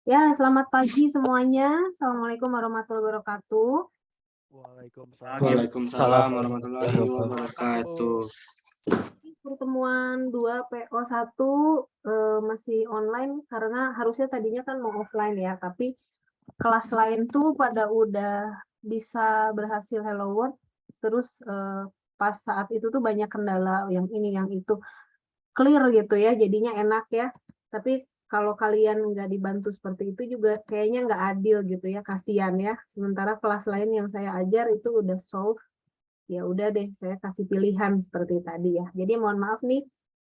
Ya, selamat pagi semuanya. Assalamualaikum warahmatullahi wabarakatuh. Waalaikumsalam warahmatullahi wabarakatuh. Pertemuan 2 PO1 masih online karena harusnya tadinya kan mau offline ya, tapi kelas lain tuh pada udah bisa berhasil Hello World, terus pas saat itu tuh banyak kendala yang ini yang itu. Clear gitu ya, jadinya enak ya. Tapi kalau kalian nggak dibantu seperti itu juga kayaknya nggak adil gitu ya, kasihan ya. Sementara kelas lain yang saya ajar itu udah solve, ya udah deh saya kasih pilihan seperti tadi ya. Jadi mohon maaf nih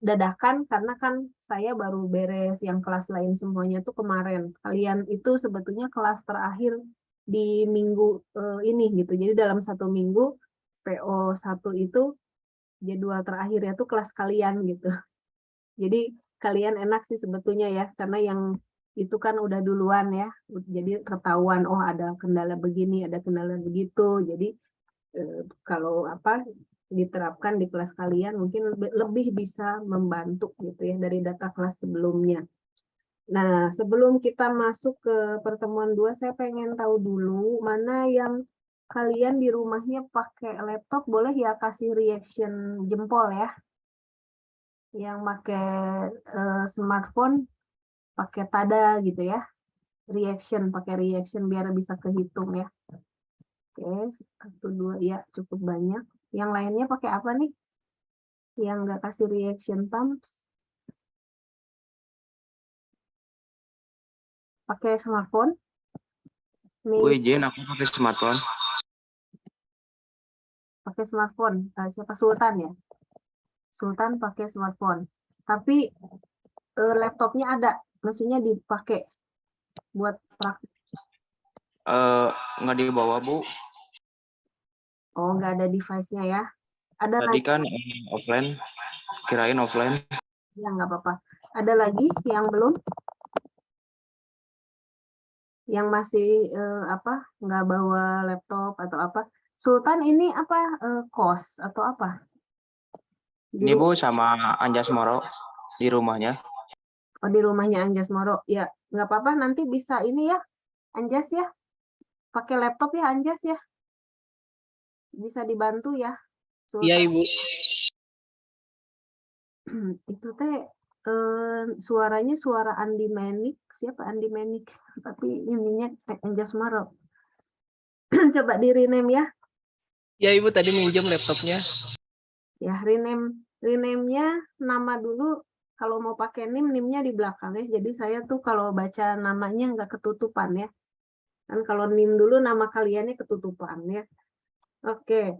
dadakan karena kan saya baru beres yang kelas lain semuanya tuh kemarin. Kalian itu sebetulnya kelas terakhir di minggu ini gitu. Jadi dalam 1 minggu PO1 itu jadwal terakhirnya tuh kelas kalian gitu. Jadi kalian enak sih sebetulnya ya, karena yang itu kan udah duluan ya, jadi ketahuan oh ada kendala begini, ada kendala begitu. Jadi kalau apa diterapkan di kelas kalian mungkin lebih bisa membantu gitu ya dari data kelas sebelumnya. Nah, sebelum kita masuk ke pertemuan 2, saya pengen tahu dulu mana yang kalian di rumahnya pakai laptop, boleh ya kasih reaction jempol ya. Yang pakai smartphone pakai tada gitu ya, pakai reaction biar bisa kehitung ya. Oke, 1, 2, ya cukup banyak. Yang lainnya pakai apa nih? Yang nggak kasih reaction thumbs? Pakai smartphone? Bu Nih, izin aku pakai smartphone. pakai smartphone. Siapa Sultan ya? Sultan pakai smartphone. Tapi laptopnya ada, maksudnya dipakai buat praktik. Nggak dibawa Bu. Oh, nggak ada device-nya ya. Ada Tadi lagi? kan offline. Kirain offline. Ya, nggak apa-apa. Ada lagi yang belum? Yang masih apa nggak bawa laptop atau apa? Sultan ini apa kos atau apa? Di, Ini Bu sama Anjas Moro di rumahnya. oh, di rumahnya Anjas Moro. Ya, nggak apa-apa nanti bisa ini ya, Anjas ya. Pakai laptop ya Anjas ya. Bisa dibantu ya, Iya, Sultan. Ibu. Itu teh suaranya suara Andi Menik. Siapa Andi Menik? Tapi ininya Anjas Moro. Coba di rename ya. Ya, Ibu tadi minjem laptopnya. Ya, rename-nya nama dulu. Kalau mau pakai NIM-nya di belakang ya. Jadi saya tuh kalau baca namanya nggak ketutupan ya. Kan kalau NIM dulu nama kaliannya ketutupan ya. Oke,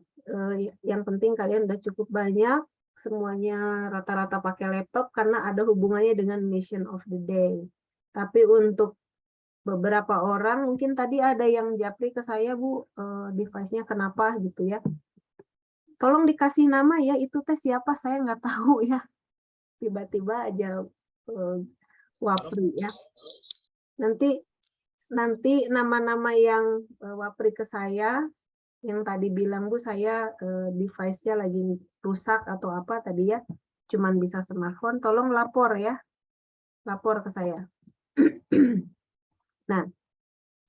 yang penting kalian udah cukup banyak. Semuanya rata-rata pakai laptop karena ada hubungannya dengan mission of the day. Tapi untuk beberapa orang mungkin tadi ada yang japri ke saya, Bu, device-nya kenapa gitu ya. Tolong dikasih nama ya, itu teh siapa saya nggak tahu ya. Tiba-tiba aja wapri ya. Nanti nanti nama-nama yang wapri ke saya yang tadi bilang Bu saya device-nya lagi rusak atau apa tadi ya, cuman bisa smartphone, tolong lapor ya, lapor ke saya. Nah,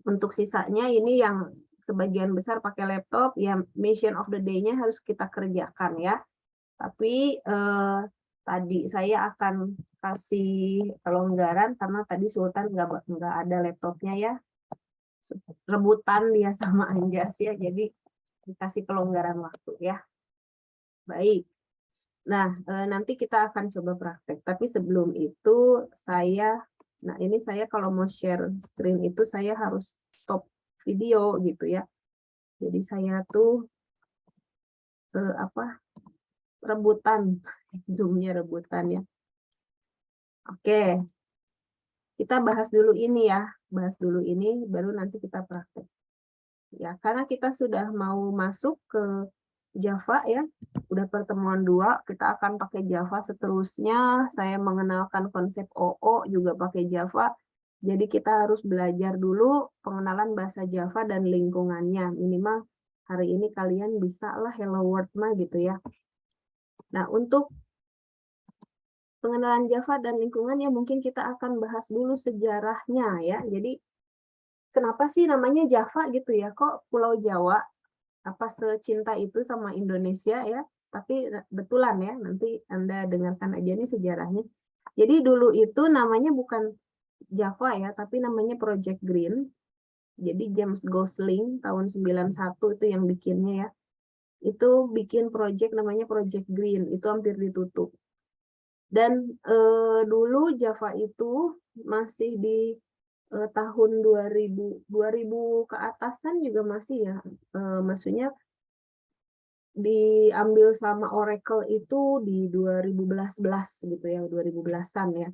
untuk sisanya ini yang sebagian besar pakai laptop, ya mission of the day-nya harus kita kerjakan ya. Tapi tadi saya akan kasih kelonggaran karena tadi Sultan nggak ada laptopnya ya. Rebutan dia sama Anjas ya, jadi dikasih kelonggaran waktu ya. Baik. Nah, nanti kita akan coba praktek. Tapi sebelum itu nah ini saya kalau mau share screen itu saya harus stop video gitu ya. Jadi saya tuh apa rebutan, zoomnya rebutan ya. Oke, kita bahas dulu ini ya, bahas dulu ini, baru nanti kita praktek. Ya, karena kita sudah mau masuk ke Java ya, udah pertemuan 2, kita akan pakai Java seterusnya. Saya mengenalkan konsep OO juga pakai Java. Jadi kita harus belajar dulu pengenalan bahasa Java dan lingkungannya. Minimal hari ini kalian bisa lah Hello World mah gitu ya. Nah, untuk pengenalan Java dan lingkungan ya mungkin kita akan bahas dulu sejarahnya ya. Jadi kenapa sih namanya Java gitu ya? Kok Pulau Jawa? Apa secinta itu sama Indonesia ya? Tapi betulan ya, nanti Anda dengarkan aja nih sejarahnya. Jadi dulu itu namanya bukan Java ya, tapi namanya Project Green. Jadi James Gosling tahun 91 itu yang bikinnya ya. Itu bikin project namanya Project Green, itu hampir ditutup. Dan dulu Java itu masih di tahun 2000 ke atasan juga masih ya. Maksudnya diambil sama Oracle itu di 2011 gitu ya, 2010-an ya.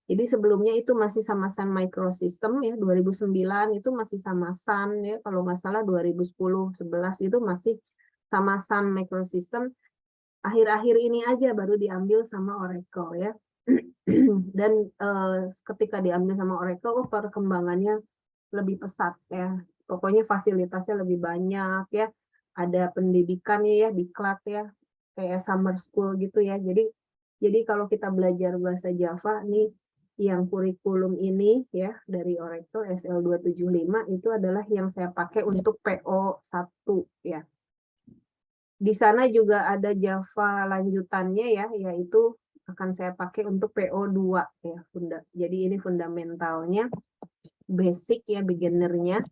Jadi sebelumnya itu masih sama Sun Microsystem ya, 2009 itu masih sama Sun ya, kalau nggak salah 2010-11 itu masih sama Sun Microsystem. Akhir-akhir ini aja baru diambil sama Oracle ya. Dan ketika diambil sama Oracle, perkembangannya lebih pesat ya. Pokoknya fasilitasnya lebih banyak ya. Ada pendidikannya ya, diklat ya, kayak summer school gitu ya. Jadi kalau kita belajar bahasa Java nih, yang kurikulum ini ya dari Oracle SL275 itu adalah yang saya pakai untuk PO1 ya. Di sana juga ada Java lanjutannya ya, yaitu akan saya pakai untuk PO2 ya. Jadi ini fundamentalnya, basic ya, beginnernya.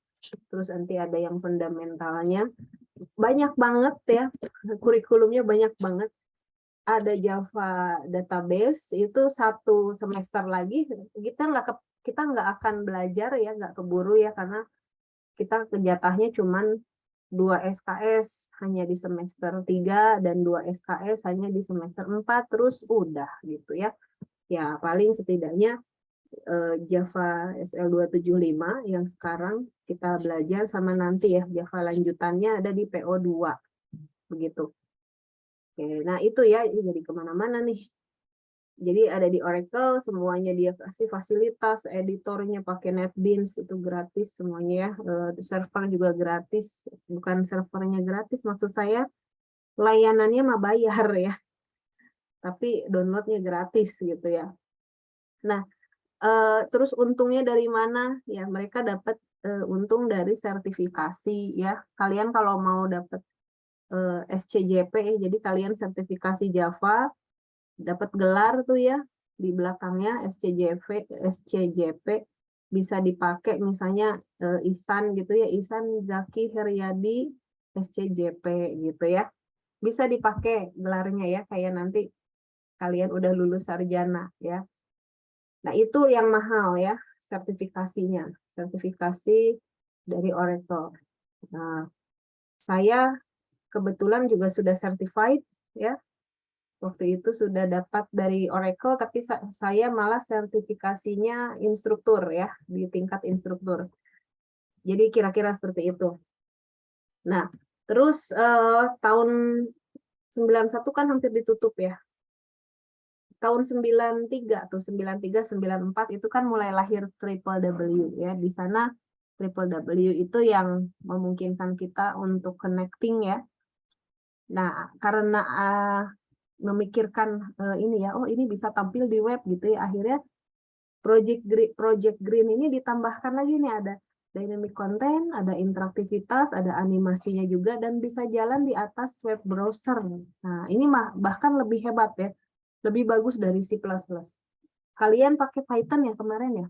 Terus nanti ada yang fundamentalnya. Banyak banget ya, kurikulumnya banyak banget. Ada Java database itu 1 semester lagi kita nggak akan belajar ya, nggak keburu ya, karena kita jatahnya cuman 2 SKS hanya di semester 3 dan 2 SKS hanya di semester 4, terus udah gitu ya. Ya paling setidaknya Java SL275 yang sekarang kita belajar sama nanti ya Java lanjutannya ada di PO2 begitu. Oke, nah itu ya, ini jadi kemana-mana nih. Jadi ada di Oracle, semuanya dia kasih fasilitas, editornya pakai NetBeans, itu gratis semuanya ya. Server juga gratis, bukan servernya gratis, maksud saya layanannya mah bayar ya, tapi downloadnya gratis gitu ya. Nah, terus untungnya dari mana? Ya mereka dapat untung dari sertifikasi ya. Kalian kalau mau dapat SCJP, jadi kalian sertifikasi Java, dapat gelar tuh ya, di belakangnya SCJP bisa dipakai misalnya Ihsan gitu ya, Ihsan Zaki Heryadi SCJP gitu ya. Bisa dipakai gelarnya ya, kayak nanti kalian udah lulus sarjana ya. Nah, itu yang mahal ya, sertifikasinya. Sertifikasi dari Oracle. Nah, saya kebetulan juga sudah certified ya. Waktu itu sudah dapat dari Oracle, tapi saya malah sertifikasinya instruktur ya, di tingkat instruktur. Jadi kira-kira seperti itu. Nah, terus tahun 91 kan hampir ditutup ya. Tahun 93 tuh, 93, 94 itu kan mulai lahir Triple W ya. Di sana Triple W itu yang memungkinkan kita untuk connecting ya. Nah, karena memikirkan ini ya, oh ini bisa tampil di web gitu ya. Akhirnya Project Green ini ditambahkan lagi nih, ada dynamic content, ada interaktivitas, ada animasinya juga, dan bisa jalan di atas web browser. Nah, ini bahkan lebih hebat ya. Lebih bagus dari C++. Kalian pakai Python ya kemarin ya?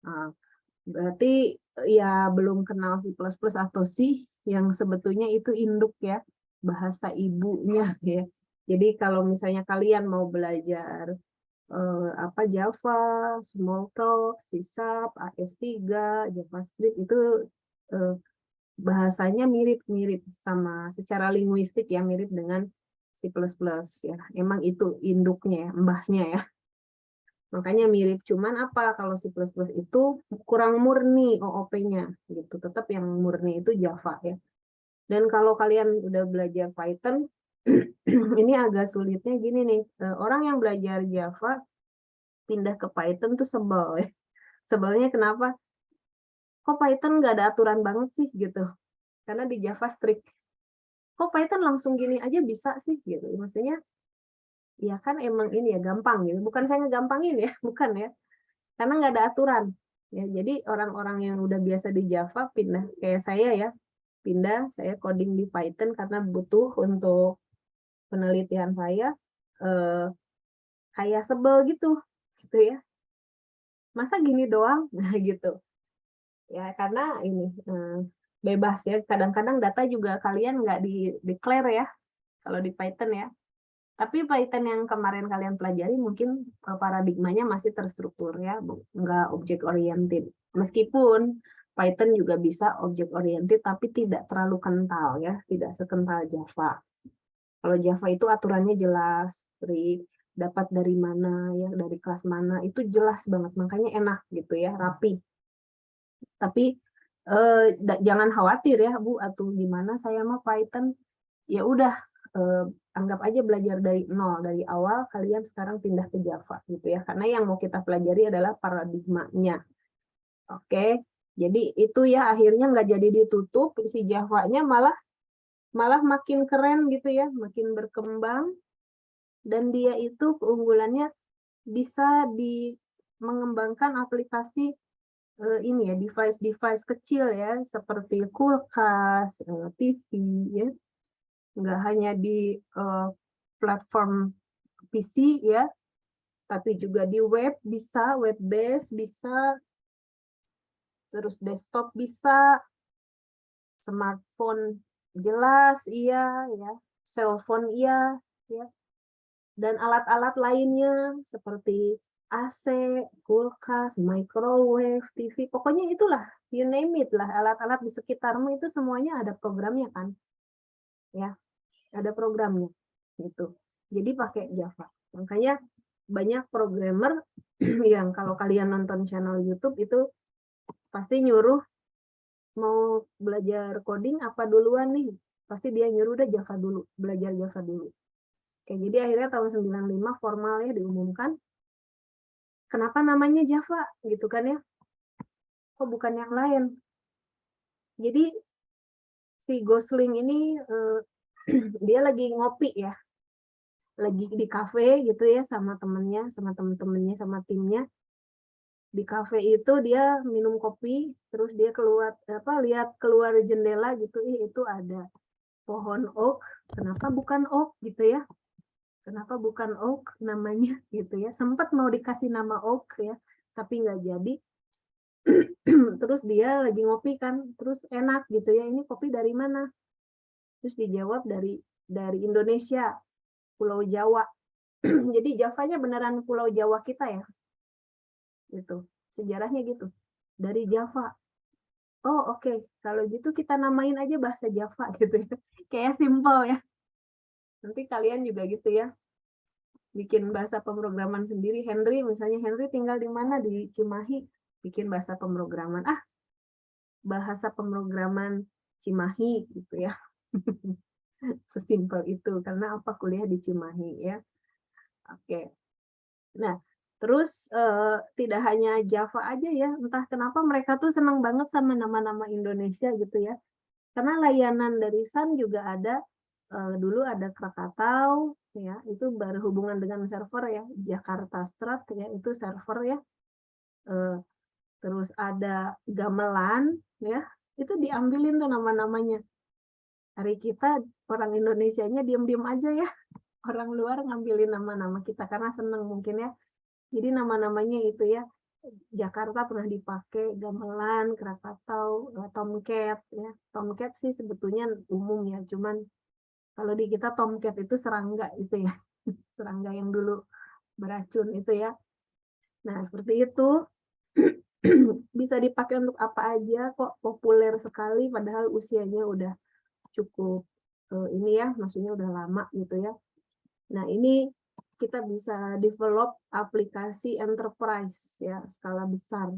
Nah, berarti ya belum kenal C++ atau C, yang sebetulnya itu induk ya, bahasa ibunya ya. Jadi kalau misalnya kalian mau belajar Java, Smalltalk, C#, AS3, JavaScript itu bahasanya mirip-mirip sama secara linguistik ya, mirip dengan C++ ya. Emang itu induknya ya, mbahnya ya. Makanya mirip, cuman apa kalau C++ itu kurang murni OOP-nya gitu. Tetap yang murni itu Java ya. Dan kalau kalian udah belajar Python ini agak sulitnya gini nih. Orang yang belajar Java pindah ke Python tuh sebel ya. Sebelnya kenapa? Kok Python nggak ada aturan banget sih gitu. Karena di Java strict. Kok Python langsung gini aja bisa sih gitu. Maksudnya ya kan emang ini ya gampang gitu. Bukan saya ngegampangin ya, bukan ya. Karena nggak ada aturan. Ya, jadi orang-orang yang udah biasa di Java pindah kayak saya ya, pindah saya coding di Python karena butuh untuk penelitian saya, kayak sebel gitu ya. Masa gini doang? Nah, gitu. Ya karena ini bebas ya. Kadang-kadang data juga kalian nggak di declare ya kalau di Python ya. Tapi Python yang kemarin kalian pelajari mungkin paradigmanya masih terstruktur ya, nggak object oriented. Meskipun Python juga bisa object oriented, tapi tidak terlalu kental ya, tidak sekental Java. Kalau Java itu aturannya jelas, strict, dapat dari mana ya, dari kelas mana, itu jelas banget, makanya enak gitu ya, rapi. Tapi jangan khawatir ya Bu, atau gimana saya mah Python, ya udah anggap aja belajar dari nol, dari awal kalian sekarang pindah ke Java gitu ya, karena yang mau kita pelajari adalah paradigmanya. Oke, jadi itu ya akhirnya nggak jadi ditutup, si Java-nya malah makin keren gitu ya, makin berkembang, dan dia itu keunggulannya bisa mengembangkan aplikasi ini ya, device-device kecil ya, seperti kulkas, TV ya, nggak hanya di platform PC ya, tapi juga di web bisa, web based bisa, terus desktop bisa, smartphone jelas iya ya, cellphone iya ya, dan alat-alat lainnya seperti AC, kulkas, microwave, TV, pokoknya itulah, you name it lah, alat-alat di sekitarmu itu semuanya ada programnya kan, ya, ada programnya, gitu. Jadi pakai Java. Makanya banyak programmer yang kalau kalian nonton channel YouTube itu pasti nyuruh mau belajar coding apa duluan nih, pasti dia nyuruh udah Java dulu, belajar Java dulu. Oke, jadi akhirnya tahun 95 formal ya diumumkan. Kenapa namanya Java gitu kan ya? Kok bukan yang lain? Jadi si Gosling ini dia lagi ngopi ya, lagi di kafe gitu ya sama temennya, sama temen-temennya, sama timnya. Di kafe itu dia minum kopi, terus dia lihat keluar jendela gitu, itu ada pohon oak, kenapa bukan oak gitu ya? Kenapa bukan oak namanya gitu ya? Sempat mau dikasih nama oak ya, tapi nggak jadi. Terus dia lagi ngopi kan, terus enak gitu ya, ini kopi dari mana? Terus dijawab dari Indonesia, Pulau Jawa. Jadi Javanya beneran Pulau Jawa kita ya, gitu. Sejarahnya gitu, dari Java. Oh oke, kalau gitu kita namain aja bahasa Java gitu ya, kayak simple ya. Nanti kalian juga gitu ya, bikin bahasa pemrograman sendiri. Henry misalnya, Henry tinggal di mana? Di Cimahi, bikin bahasa pemrograman. Bahasa pemrograman Cimahi gitu ya. Sesimpel itu, karena apa, kuliah di Cimahi ya. Oke. Nah, terus tidak hanya Java aja ya, entah kenapa mereka tuh senang banget sama nama-nama Indonesia gitu ya. Karena layanan dari Sun juga ada, dulu ada Krakatau ya, itu berhubungan dengan server ya, Jakarta Strat ya, itu server ya. Terus ada Gamelan ya, itu diambilin tuh nama-namanya. Hari kita orang Indonesianya diam-diam aja ya, orang luar ngambilin nama-nama kita karena seneng mungkin ya. Jadi nama-namanya itu ya, Jakarta pernah dipakai, Gamelan, Krakatau, Tomcat ya. Tomcat sih sebetulnya umum ya, cuman kalau di kita Tomcat itu serangga itu ya, serangga yang dulu beracun itu ya. Nah seperti itu. Bisa dipakai untuk apa aja kok, populer sekali padahal usianya udah cukup ini ya, maksudnya udah lama gitu ya. Nah ini kita bisa develop aplikasi enterprise ya, skala besar.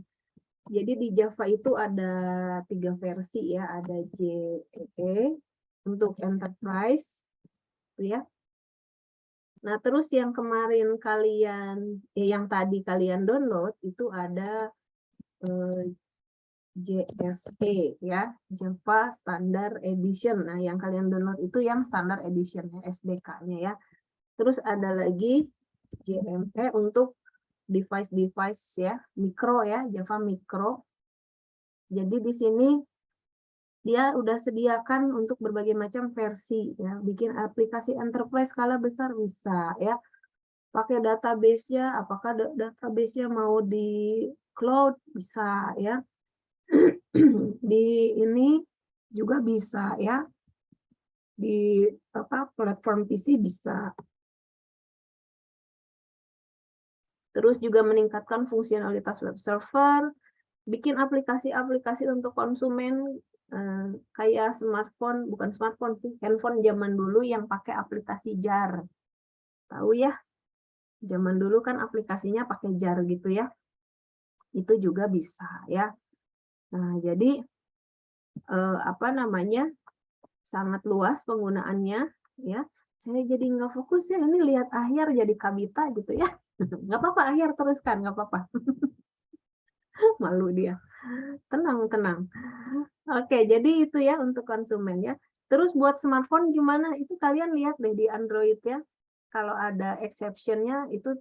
Jadi di Java itu ada 3 versi ya, ada JEE untuk enterprise ya. Nah terus yang kemarin yang tadi kalian download itu ada JSE ya, Java Standard Edition. Nah, yang kalian download itu yang Standard Edition ya, SDK-nya ya. Terus ada lagi JME untuk device-device ya, mikro ya, Java mikro. Jadi di sini dia udah sediakan untuk berbagai macam versi ya, bikin aplikasi enterprise skala besar bisa ya. Pakai database-nya, apakah database-nya mau di cloud bisa ya. Di ini juga bisa ya. Di platform PC bisa. Terus juga meningkatkan fungsionalitas web server, bikin aplikasi-aplikasi untuk konsumen kayak smartphone, bukan smartphone sih, handphone zaman dulu yang pakai aplikasi jar. Tahu ya? Zaman dulu kan aplikasinya pakai jar gitu ya. Itu juga bisa ya. Nah, jadi sangat luas penggunaannya ya. Saya jadi nggak fokus ya, ini lihat Ahyar jadi Kabita gitu ya. Nggak apa-apa, Ahyar teruskan, nggak apa-apa. Malu dia. Tenang, tenang. Oke, jadi itu ya untuk konsumen ya. Terus buat smartphone gimana? Itu kalian lihat deh di Android ya. Kalau ada exception-nya itu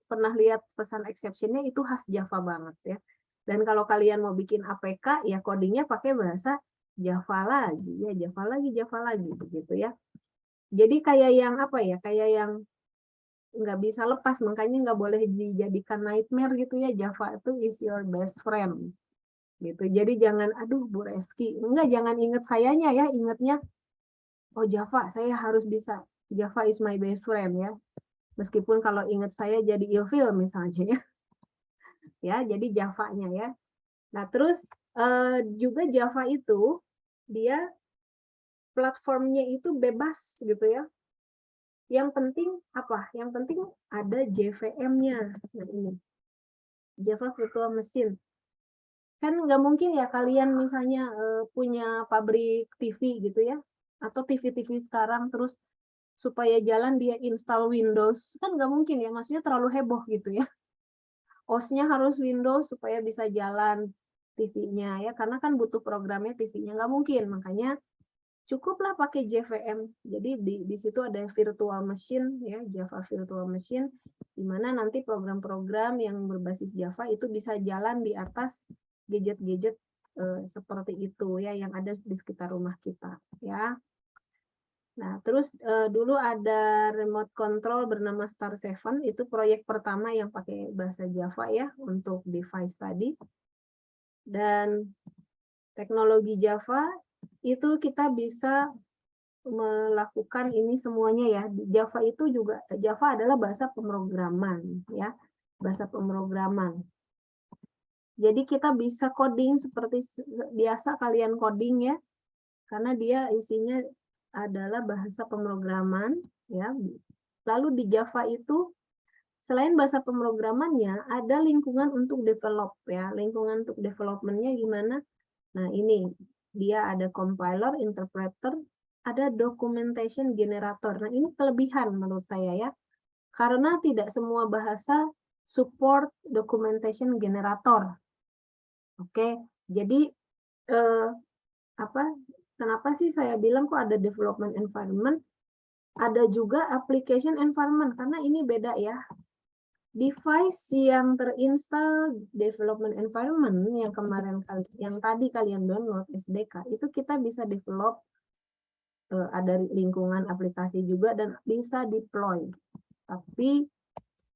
pernah lihat pesan exception-nya itu khas Java banget ya. Dan kalau kalian mau bikin APK ya codingnya pakai bahasa Java lagi ya, Java lagi begitu ya. Jadi kayak yang apa ya? Kayak yang nggak bisa lepas, makanya nggak boleh dijadikan nightmare gitu ya. Java itu is your best friend gitu. Jadi jangan aduh Bu Reski, enggak, jangan inget sayanya ya, ingetnya oh Java saya harus bisa, Java is my best friend ya. Meskipun kalau inget saya jadi ilfil misalnya ya. Ya, jadi Java-nya ya. Nah, terus juga Java itu dia platformnya itu bebas gitu ya. Yang penting apa? Yang penting ada JVM-nya. Nah, ini Java Virtual Machine. Kan nggak mungkin ya kalian misalnya punya pabrik TV gitu ya, atau TV-TV sekarang terus supaya jalan dia install Windows, kan nggak mungkin ya, maksudnya terlalu heboh gitu ya. OS-nya harus Windows supaya bisa jalan TV-nya ya, karena kan butuh programnya TV-nya, nggak mungkin, makanya cukuplah pakai JVM. Jadi di situ ada virtual machine ya, Java Virtual Machine, di mana nanti program-program yang berbasis Java itu bisa jalan di atas gadget-gadget seperti itu ya, yang ada di sekitar rumah kita ya. Nah, terus dulu ada remote control bernama Star7, itu proyek pertama yang pakai bahasa Java ya untuk device tadi. Dan teknologi Java itu kita bisa melakukan ini semuanya ya. Di Java itu juga, Java adalah bahasa pemrograman ya, bahasa pemrograman. Jadi kita bisa coding seperti biasa kalian coding ya, karena dia isinya adalah bahasa pemrograman ya. Lalu di Java itu selain bahasa pemrogramannya ada lingkungan untuk develop ya. Lingkungan untuk developmentnya gimana? Nah, ini dia ada compiler, interpreter, ada documentation generator. Nah, ini kelebihan menurut saya ya. Karena tidak semua bahasa support documentation generator. Oke, jadi kenapa sih saya bilang kok ada development environment? Ada juga application environment, karena ini beda ya. Device yang terinstall development environment yang tadi kalian download SDK itu kita bisa develop, ada lingkungan aplikasi juga dan bisa deploy. Tapi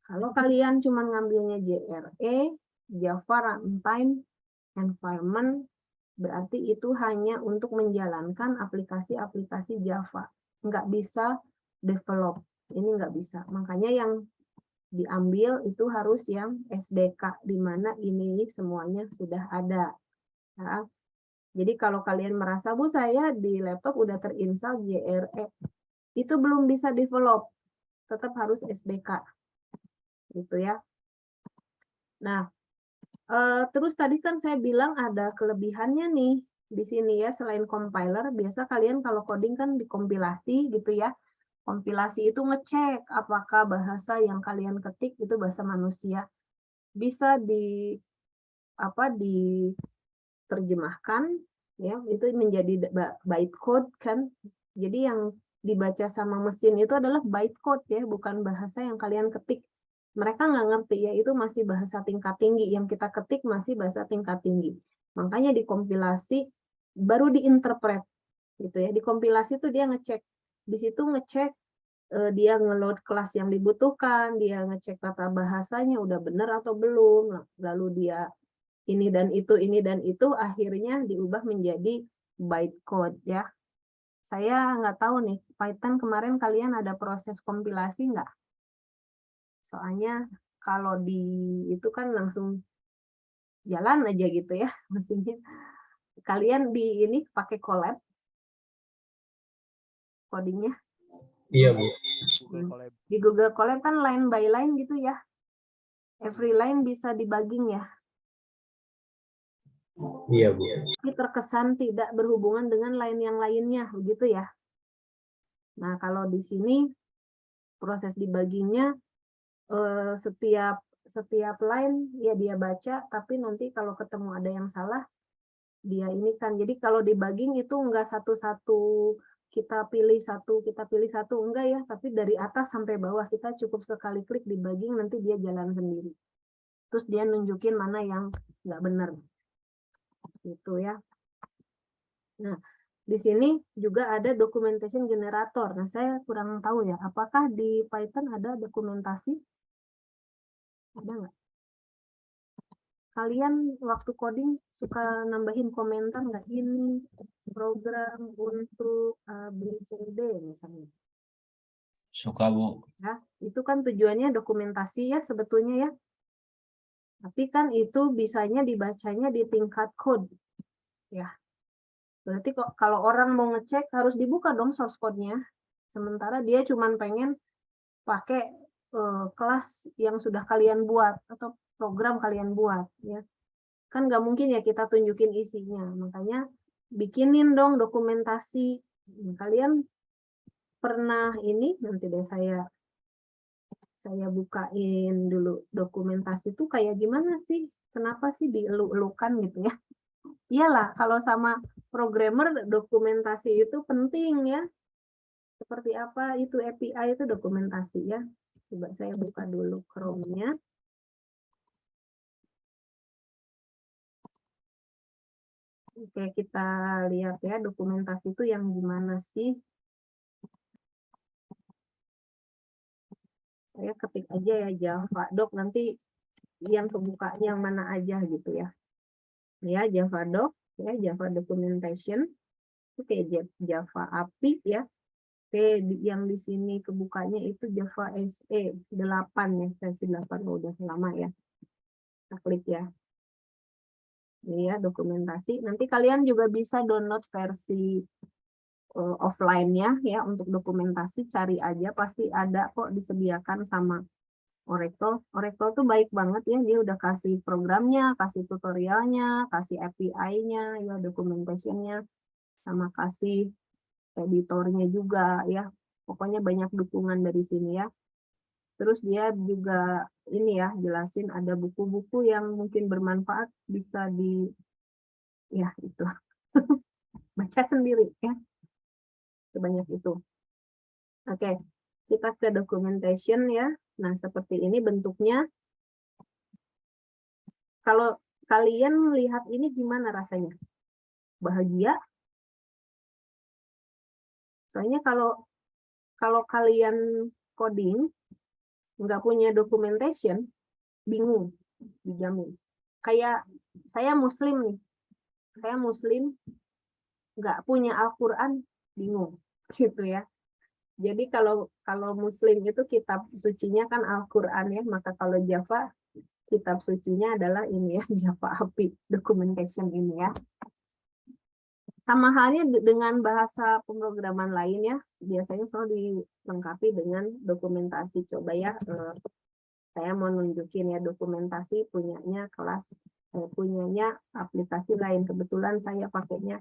kalau kalian cuma ngambilnya JRE, Java Runtime Environment, berarti itu hanya untuk menjalankan aplikasi-aplikasi Java, nggak bisa develop. Ini nggak bisa. Makanya yang diambil itu harus yang SDK, di mana ini semuanya sudah ada. Ya. Jadi kalau kalian merasa, Bu, saya di laptop udah terinstall JRE, itu belum bisa develop, tetap harus SDK. Gitu ya. Nah, terus tadi kan saya bilang ada kelebihannya nih di sini ya, selain compiler, biasa kalian kalau coding kan dikompilasi gitu ya. Kompilasi itu ngecek apakah bahasa yang kalian ketik itu bahasa manusia. Bisa diterjemahkan ya, itu menjadi bytecode kan. Jadi yang dibaca sama mesin itu adalah bytecode ya, bukan bahasa yang kalian ketik. Mereka nggak ngerti ya, itu masih bahasa tingkat tinggi. Yang kita ketik masih bahasa tingkat tinggi. Makanya dikompilasi, baru diinterpret gitu ya. Dikompilasi itu dia ngecek. Di situ ngecek, dia ngeload kelas yang dibutuhkan, dia ngecek tata bahasanya udah benar atau belum, lalu dia ini dan itu, akhirnya diubah menjadi bytecode ya. Saya nggak tahu nih, Python kemarin kalian ada proses kompilasi nggak? Soalnya kalau di itu kan langsung jalan aja gitu ya mesinnya. Kalian di ini pakai Colab codingnya? Iya, Bu. Di Google Colab kan line by line gitu ya. Every line bisa debugging ya. Iya, Bu. Tapi terkesan tidak berhubungan dengan line yang lainnya, begitu ya. Nah, kalau di sini proses debuggingnya setiap line ya dia baca, tapi nanti kalau ketemu ada yang salah, dia ini kan. Jadi kalau debugging itu enggak satu-satu kita pilih satu, enggak ya, tapi dari atas sampai bawah kita cukup sekali klik debugging, nanti dia jalan sendiri. Terus dia nunjukin mana yang nggak benar. Gitu ya. Nah, di sini juga ada documentation generator. Nah, saya kurang tahu ya, apakah di Python ada dokumentasi? Ada nggak? Kalian waktu coding suka nambahin komentar nggak, ini program untuk ABCD misalnya? Suka, Bu. Ya, itu kan tujuannya dokumentasi ya sebetulnya ya. Tapi kan itu bisanya dibacanya di tingkat code. Ya. Berarti kok kalau orang mau ngecek harus dibuka dong source code-nya. Sementara dia cuma pengen pakai kelas yang sudah kalian buat atau program kalian buat ya. Kan nggak mungkin ya kita tunjukin isinya. Makanya bikinin dong dokumentasi. Kalian pernah ini, nanti deh saya bukain dulu dokumentasi itu kayak gimana sih? Kenapa sih dieluk-elukan gitu ya? Iyalah, kalau sama programmer dokumentasi itu penting ya. Seperti apa itu API itu dokumentasi ya. Coba saya buka dulu Chrome-nya. Oke, kita lihat ya dokumentasi itu yang gimana sih. Saya ketik aja ya Java Doc, nanti yang kebuka yang mana aja gitu ya. Ya, Java Doc, ya Java Documentation. Oke, Java API ya. Oke, yang di sini kebukanya itu Java SE 8 ya, versi 8 udah lama ya. Kita klik ya. Ini ya dokumentasi. Nanti kalian juga bisa download versi offline-nya ya untuk dokumentasi, cari aja pasti ada kok disediakan sama Oracle. Oracle tuh baik banget ya, dia udah kasih programnya, kasih tutorialnya, kasih API-nya, ya documentation-nya, sama kasih editornya juga ya. Pokoknya banyak dukungan dari sini ya. Terus dia juga ini ya, jelasin ada buku-buku yang mungkin bermanfaat, bisa di ya itu baca sendiri ya. Sebanyak itu. Oke, kita ke documentation ya. Nah, seperti ini bentuknya. Kalau kalian lihat ini gimana rasanya? Bahagia? Soalnya kalau kalian coding nggak punya documentation, bingung, dijamin. Kayak saya Muslim nih, saya Muslim nggak punya Al-Quran, bingung, gitu ya. Jadi kalau Muslim itu kitab sucinya kan Al-Quran ya, maka kalau Java kitab sucinya adalah ini ya, Java API documentation ini ya. Sama halnya dengan bahasa pemrograman lain ya, biasanya selalu dilengkapi dengan dokumentasi. Coba ya, saya mau nunjukin ya dokumentasi punyanya kelas, punyanya aplikasi lain. Kebetulan saya pakainya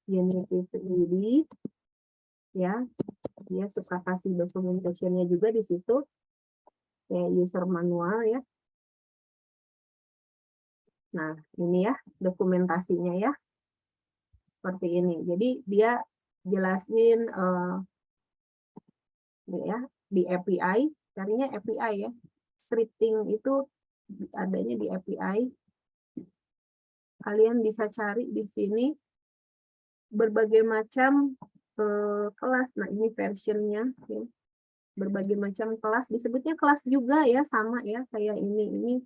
Unity ya, dia suka kasih documentation-nya juga di situ, kayak user manual ya. Nah, ini ya dokumentasinya ya. Seperti ini. Jadi dia jelasin Nih ya, di API, carinya API ya. Scripting itu adanya di API. Kalian bisa cari di sini berbagai macam kelas. Nah, ini versionnya ya. Berbagai macam kelas, disebutnya kelas juga ya, sama ya kayak ini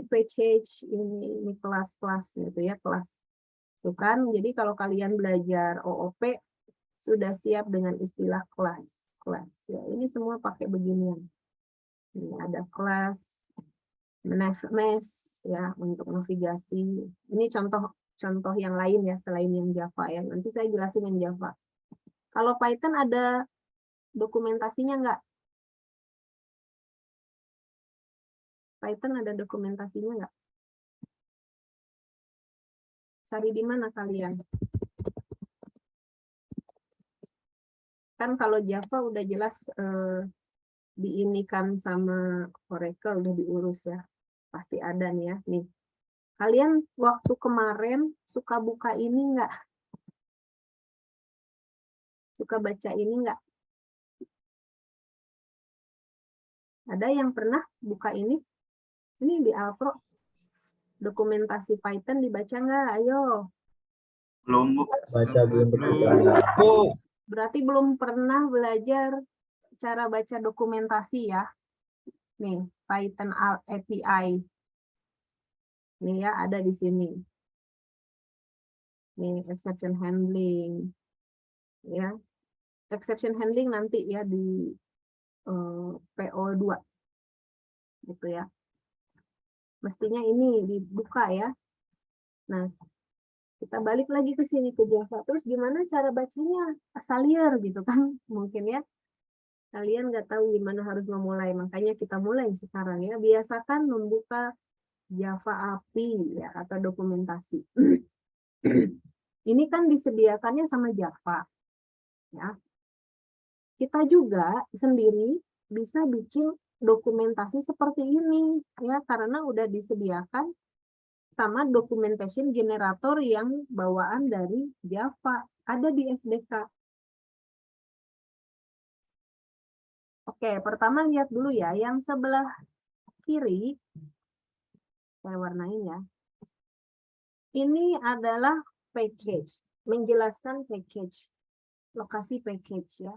package, ini kelas-kelas gitu ya, kelas. Tuh kan, jadi kalau kalian belajar OOP sudah siap dengan istilah kelas. Kelas ya, ini semua pakai beginian. Ini ada kelas, mesh ya untuk navigasi. Ini contoh yang lain ya selain yang Java ya. Nanti saya jelasin yang Java. Kalau Python ada dokumentasinya nggak? Python ada dokumentasinya nggak? Cari di mana kalian? Kan kalau Java udah jelas diinikan sama Oracle, udah diurus ya. Pasti ada nih ya. Nih. Kalian waktu kemarin suka buka ini nggak? Suka baca ini nggak? Ada yang pernah buka ini? Ini di Alpro. Dokumentasi Python dibaca nggak? Ayo. Belum, Bu. Baca belum pernah. Bu, Berarti belum pernah belajar cara baca dokumentasi ya. Nih, Python API. Nih ya, ada di sini. Nih, exception handling. Ya. Exception handling nanti ya di PO2. Gitu ya. Mestinya ini dibuka ya. Nah, kita balik lagi ke sini ke Java. Terus gimana cara bacanya? Asalir gitu kan? Mungkin ya. Kalian nggak tahu gimana harus memulai. Makanya kita mulai sekarang ya. Biasakan membuka Java API ya atau dokumentasi. Ini kan disediakannya sama Java. Ya. Kita juga sendiri bisa bikin dokumentasi seperti ini ya karena udah disediakan sama documentation generator yang bawaan dari Java ada di SDK. Oke, pertama lihat dulu ya yang sebelah kiri saya warnain ya. Ini adalah package, menjelaskan package, lokasi package ya.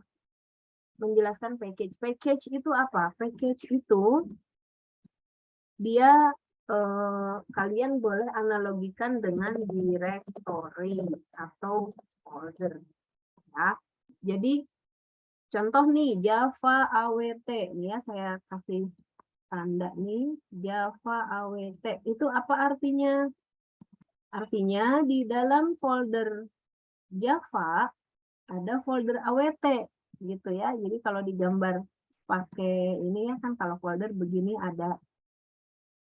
Menjelaskan package. Package itu apa? Package itu dia kalian boleh analogikan dengan directory atau folder ya. Jadi contoh nih Java AWT nih ya saya kasih tanda nih Java AWT itu apa artinya? Artinya di dalam folder Java ada folder AWT gitu ya. Jadi kalau digambar pakai ini ya kan kalau folder begini ada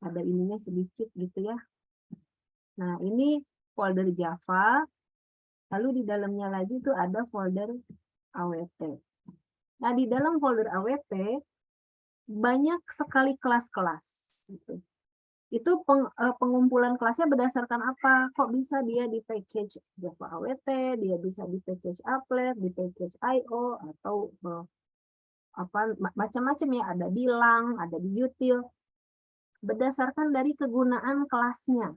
ininya sedikit gitu ya. Nah, ini folder Java. Lalu di dalamnya lagi itu ada folder AWT. Nah, di dalam folder AWT banyak sekali kelas-kelas gitu. Itu pengumpulan kelasnya berdasarkan apa? Kok bisa dia di package Java AWT, dia bisa di package applet, di package IO atau apa macam-macam ya, ada di lang, ada di util. Berdasarkan dari kegunaan kelasnya.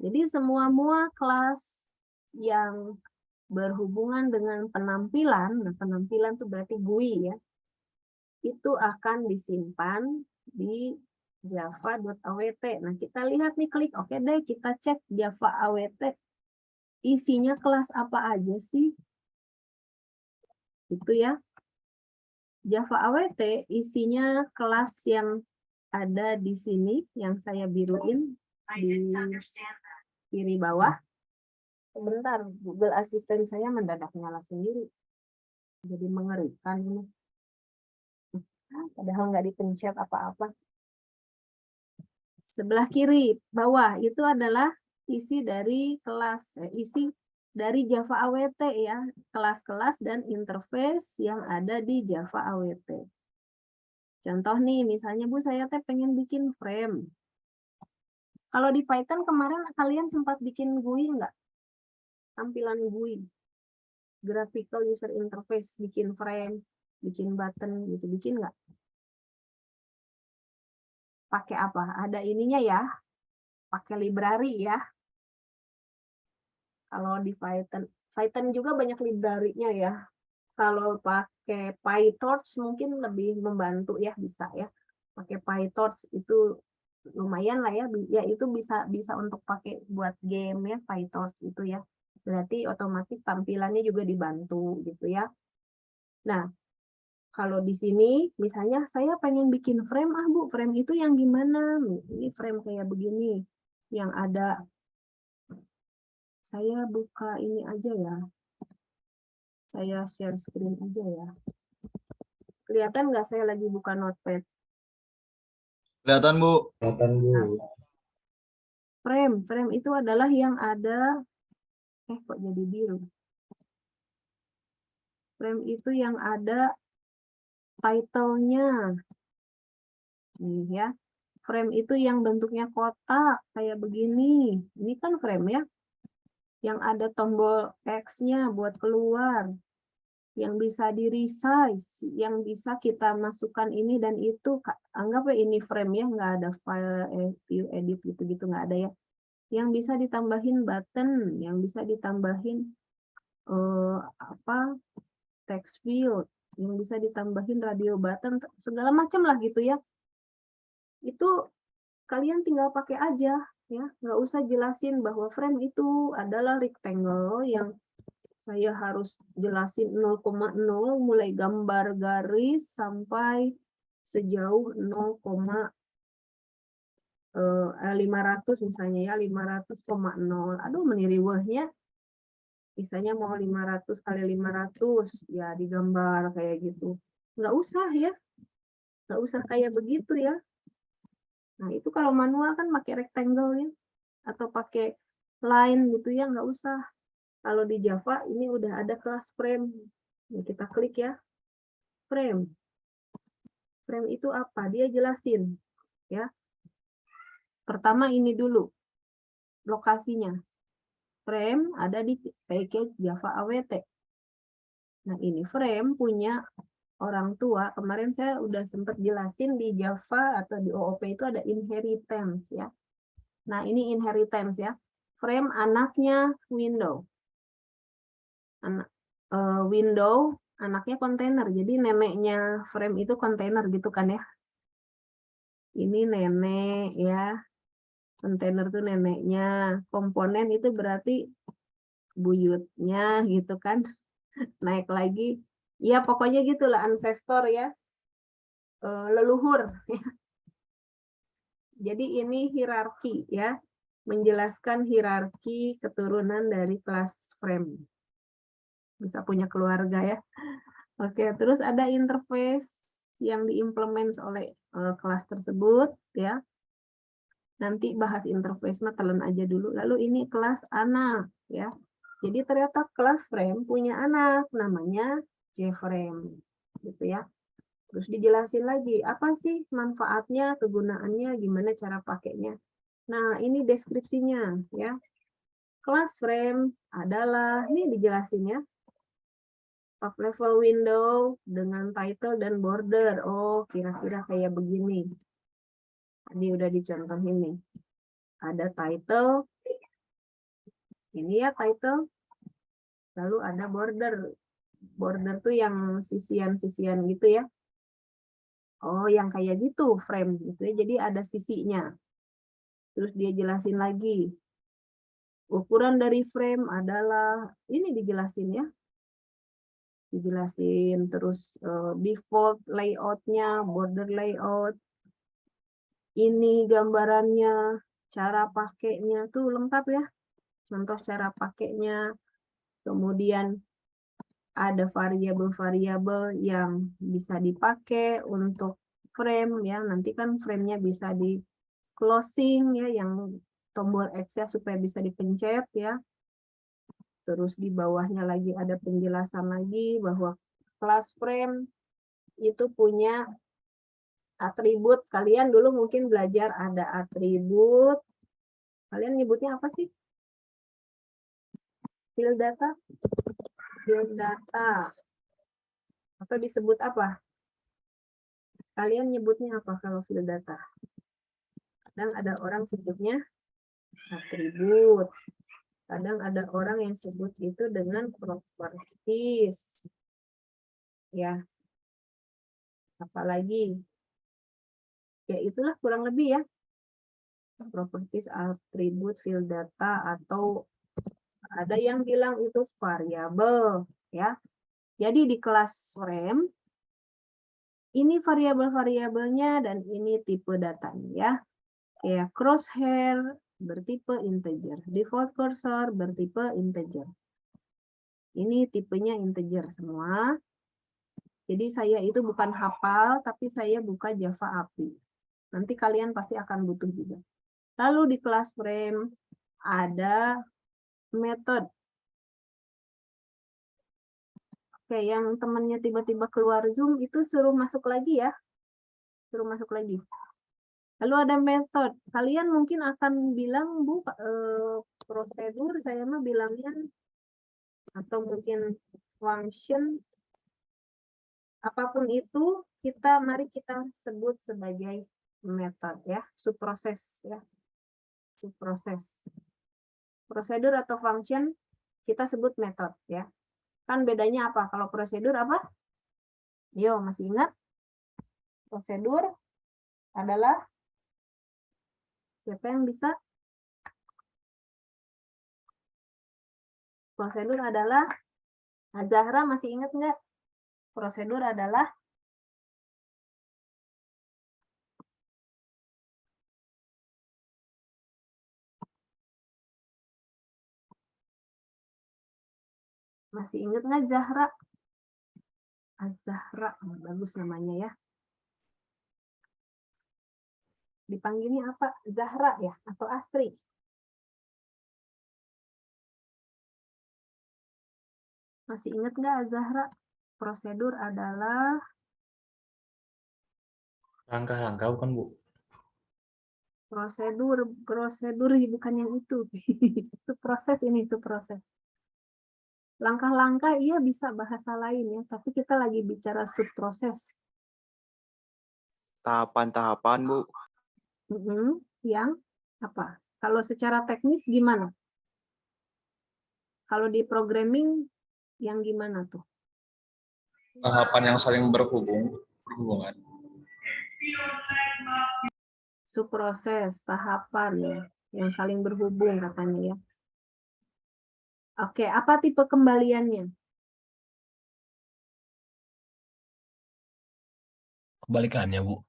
Jadi semua kelas yang berhubungan dengan penampilan, nah penampilan itu berarti GUI ya, itu akan disimpan di java.awt. Nah kita lihat nih, klik oke deh, kita cek Java AWT, isinya kelas apa aja sih? Itu ya. Java AWT isinya kelas yang ada di sini, yang saya biruin di kiri bawah. Sebentar, Google Assistant saya mendadak nyala sendiri. Jadi mengerikan ini. Padahal nggak dipencet apa-apa. Sebelah kiri bawah itu adalah isi dari kelas, isi dari Java AWT ya, kelas-kelas dan interface yang ada di Java AWT. Contoh nih, misalnya Bu, saya pengen bikin frame. Kalau di Python kemarin kalian sempat bikin GUI nggak? Tampilan GUI. graphical user interface, bikin frame, bikin button gitu, bikin nggak? Pakai apa? Ada ininya ya, pakai library ya. Kalau di Python, Python juga banyak library-nya ya. Kalau pakai PyTorch mungkin lebih membantu ya, bisa ya. Pakai PyTorch itu lumayan lah ya, ya itu bisa untuk pakai buat game ya, PyTorch itu ya. Berarti otomatis tampilannya juga dibantu gitu ya. Nah, kalau di sini misalnya saya pengen bikin frame, Bu, frame itu yang gimana? Ini frame kayak begini, yang ada, saya buka ini aja ya. Saya share screen aja ya. Kelihatan nggak saya lagi buka notepad? Kelihatan, Bu. Kelihatan, Bu. Frame itu adalah yang ada, kok jadi biru? Frame itu yang ada title-nya. Nih ya. Frame itu yang bentuknya kotak, kayak begini. Ini kan frame ya. Yang ada tombol X-nya buat keluar. Yang bisa di-resize, yang bisa kita masukkan ini dan itu. Anggaplah ini frame ya, nggak ada file, view, edit gitu-gitu, nggak ada ya. Yang bisa ditambahin button, yang bisa ditambahin text field, yang bisa ditambahin radio button, segala macam lah gitu ya. Itu kalian tinggal pakai aja ya, nggak usah jelasin bahwa frame itu adalah rectangle yang saya harus jelasin 0,0 mulai gambar garis sampai sejauh 0,500 misalnya ya, 500,0. Aduh, meniriwehnya. Misalnya mau 500 kali 500 ya digambar kayak gitu. Nggak usah ya. Nggak usah kayak begitu ya. Nah, itu kalau manual kan pakai rectangle ya. Atau pakai line gitu ya, nggak usah. Kalau di Java ini udah ada kelas frame. Ini kita klik ya. Frame. Frame itu apa? Dia jelasin ya. Pertama ini dulu lokasinya. Frame ada di package Java AWT. Nah, ini frame punya orang tua. Kemarin saya udah sempat jelasin di Java atau di OOP itu ada inheritance ya. Nah, ini inheritance ya. Frame anaknya window. Window anaknya kontainer. Jadi neneknya frame itu kontainer gitu kan ya. Ini nenek ya. Kontainer tuh neneknya. Komponen itu berarti buyutnya gitu kan. Naik lagi. Ya pokoknya gitulah ancestor ya. Leluhur. Jadi ini hierarki ya. Menjelaskan hierarki keturunan dari kelas frame. Bisa punya keluarga ya. Oke, terus ada interface yang diimplement oleh kelas tersebut ya. Nanti bahas interface mah telan aja dulu. Lalu ini kelas anak ya. Jadi ternyata kelas frame punya anak namanya JFrame gitu ya. Terus dijelasin lagi apa sih manfaatnya, kegunaannya, gimana cara pakainya. Nah, ini deskripsinya ya. Kelas frame adalah ini dijelasin ya. Top level window dengan title dan border. Oh, kira-kira kayak begini. Tadi udah dicontohin nih. Ada title. Ini ya title. Lalu ada border. Border tuh yang sisian-sisian gitu ya. Oh, yang kayak gitu frame gitu ya. Jadi ada sisinya. Terus dia jelasin lagi. Ukuran dari frame adalah ini dijelasin ya. Dijelasin terus default layoutnya, border layout. Ini gambarannya, cara pakainya tuh lengkap ya. Contoh cara pakainya. Kemudian ada variabel-variabel yang bisa dipakai untuk frame ya. Nanti kan framenya bisa di closing ya, yang tombol X-nya supaya bisa dipencet ya. Terus di bawahnya lagi ada penjelasan lagi bahwa kelas frame itu punya atribut. Kalian dulu mungkin belajar ada atribut. Kalian nyebutnya apa sih? Field data? Field data. Atau disebut apa? Kalian nyebutnya apa kalau field data? Kadang ada orang sebutnya atribut. Kadang ada orang yang sebut itu dengan properties. Ya. Apalagi? Ya itulah kurang lebih ya. Properties, atribut, field data, atau ada yang bilang itu variabel. Ya. Jadi di kelas frame, ini variabel-variabelnya dan ini tipe datanya ya. Kayak crosshair bertipe integer, default cursor bertipe integer. Ini tipenya integer semua. Jadi saya itu bukan hafal, tapi saya buka Java API. Nanti kalian pasti akan butuh juga. Lalu di kelas frame ada method. Oke, yang temannya tiba-tiba keluar Zoom itu suruh masuk lagi ya. Suruh masuk lagi. Lalu ada metode. Kalian mungkin akan bilang, Bu, prosedur saya mah bilangnya, atau mungkin function, apapun itu, mari kita sebut sebagai metode ya, subproses ya. Subproses. Prosedur atau function kita sebut metode ya. Kan bedanya apa? Kalau prosedur apa? Yo, masih ingat? Prosedur adalah, siapa yang bisa? Prosedur adalah, Zahra masih ingat nggak? Prosedur adalah masih ingat nggak Zahra? Zahra, bagus namanya ya. Dipanggilnya apa? Zahra ya atau Astri? Masih ingat nggak Zahra? Prosedur adalah Langkah-langkah bukan, Bu? prosedur bukan yang itu. Itu proses, ini itu proses. Langkah-langkah iya bisa bahasa lain ya, tapi kita lagi bicara subproses. Tahapan-tahapan, Bu. Yang apa? Kalau secara teknis gimana? Kalau di programming yang gimana tuh? Tahapan yang saling berhubungan. Subproses, tahapan ya, yang saling berhubung katanya ya. Oke, apa tipe kembaliannya? Kebalikannya, Bu.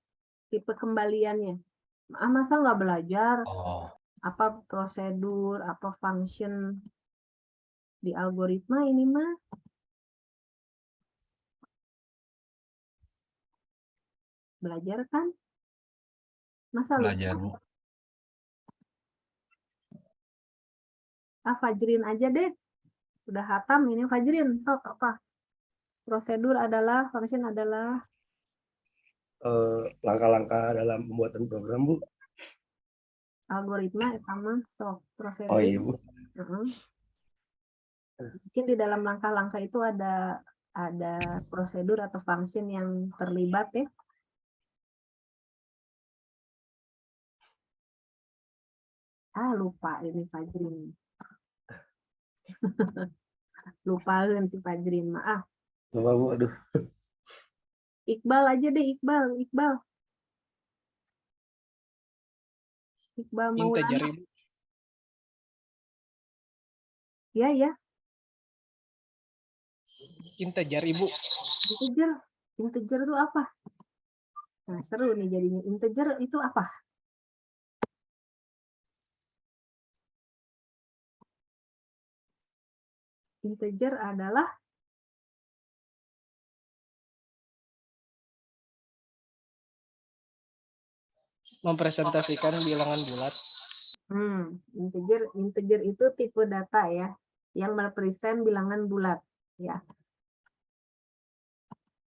Tipe kembaliannya. Masa nggak belajar? Oh, Apa prosedur, apa function di algoritma ini mah? Belajar kan? Masa belajar, lupa? Bu. Fajrin aja deh. Udah hatam ini Fajrin. Sok apa? Prosedur adalah, function adalah Langkah-langkah dalam pembuatan program, Bu. algoritma sama sok prosedur. Oh iya, Bu. Mungkin di dalam langkah-langkah itu ada prosedur atau function yang terlibat ya. Lupa ini Fajrin. Lupa si Fajrin, maaf. Coba, Bu. Aduh. Iqbal aja deh, Iqbal. Iqbal mau Integer, nanya. Ibu. Ya. Integer, Ibu. Integer itu apa? Nah, seru nih jadinya. Integer itu apa? Integer adalah Mempresentasikan bilangan bulat. integer itu tipe data ya, yang merepresent bilangan bulat ya.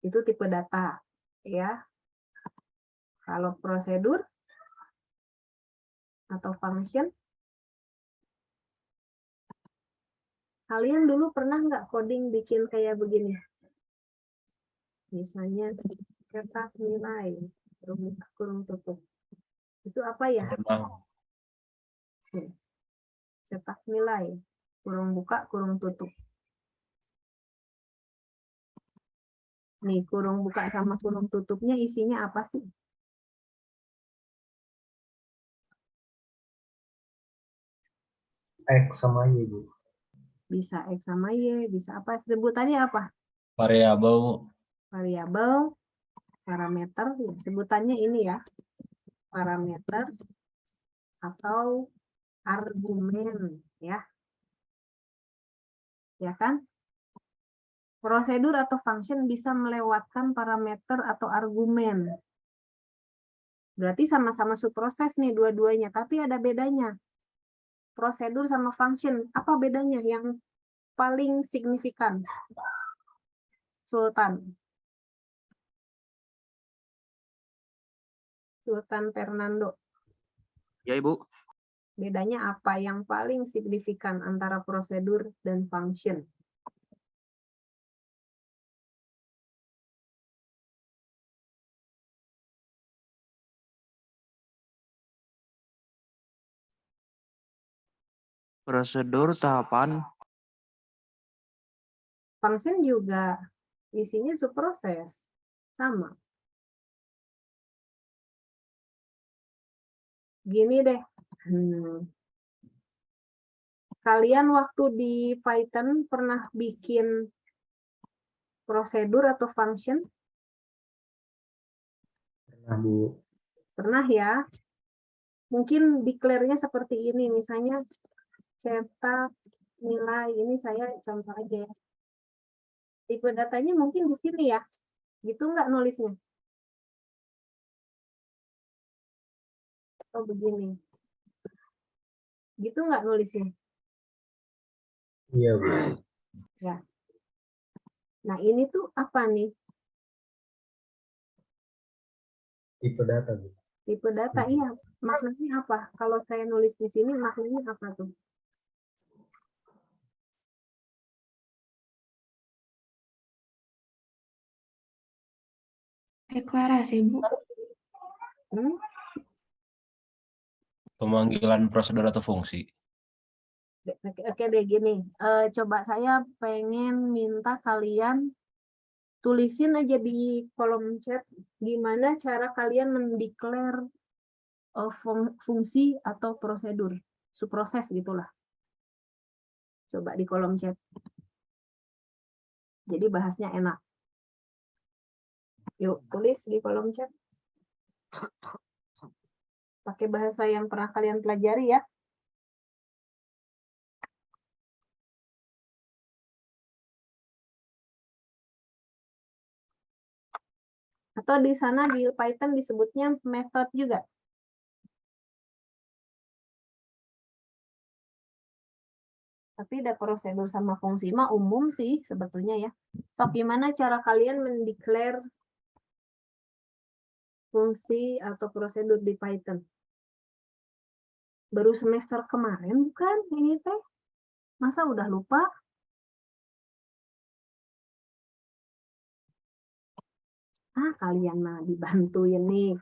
Itu tipe data ya. Kalau prosedur atau function Kalian dulu pernah nggak coding bikin kayak begini? Misalnya cetak nilai, kurung buka, kurung tutup. Itu apa ya? Pernah. Cetak nilai, kurung buka, kurung tutup. Nih, kurung buka sama kurung tutupnya isinya apa sih? X sama Y, Bu. Bisa X sama Y, bisa apa? Sebutannya apa? Variabel, Bu. Variabel, parameter, ya, sebutannya ini ya. Parameter atau argumen, ya. Ya kan? Prosedur atau function bisa melewatkan parameter atau argumen. Berarti sama-sama subproses nih dua-duanya, tapi ada bedanya. Prosedur sama function, apa bedanya yang paling signifikan? Sultan Fernando. Ya, Ibu. Bedanya apa yang paling signifikan antara prosedur dan function? Prosedur tahapan. Function juga isinya subproses. Sama. Gini deh. Kalian waktu di Python pernah bikin prosedur atau function? Pernah, Bu. Pernah ya. Mungkin declare-nya seperti ini. Misalnya cetak nilai. Ini saya contoh aja ya. Tipe datanya mungkin di sini ya. Gitu nggak nulisnya? Oh begini. Gitu nggak nulisnya? Iya, Bu. Ya. Nah ini tuh apa nih? Tipe data, Bu. Tipe data, iya. Maknanya apa? Kalau saya nulis di sini, maknanya apa tuh? Deklarasi, Bu. Pemanggilan prosedur atau fungsi. Oke deh gini. Coba saya pengen minta kalian tulisin aja di kolom chat gimana cara kalian mendeklar fungsi atau prosedur, subproses gitulah. Coba di kolom chat. Jadi bahasnya enak. Yuk, tulis di kolom chat. Pakai bahasa yang pernah kalian pelajari ya. Atau di sana di Python disebutnya method juga. Tapi ada prosedur sama fungsi mah umum sih sebetulnya ya. So, gimana cara kalian mendeklar fungsi atau prosedur di Python? Baru semester kemarin bukan ini teh? Masa udah lupa? Kalian mah dibantuin nih.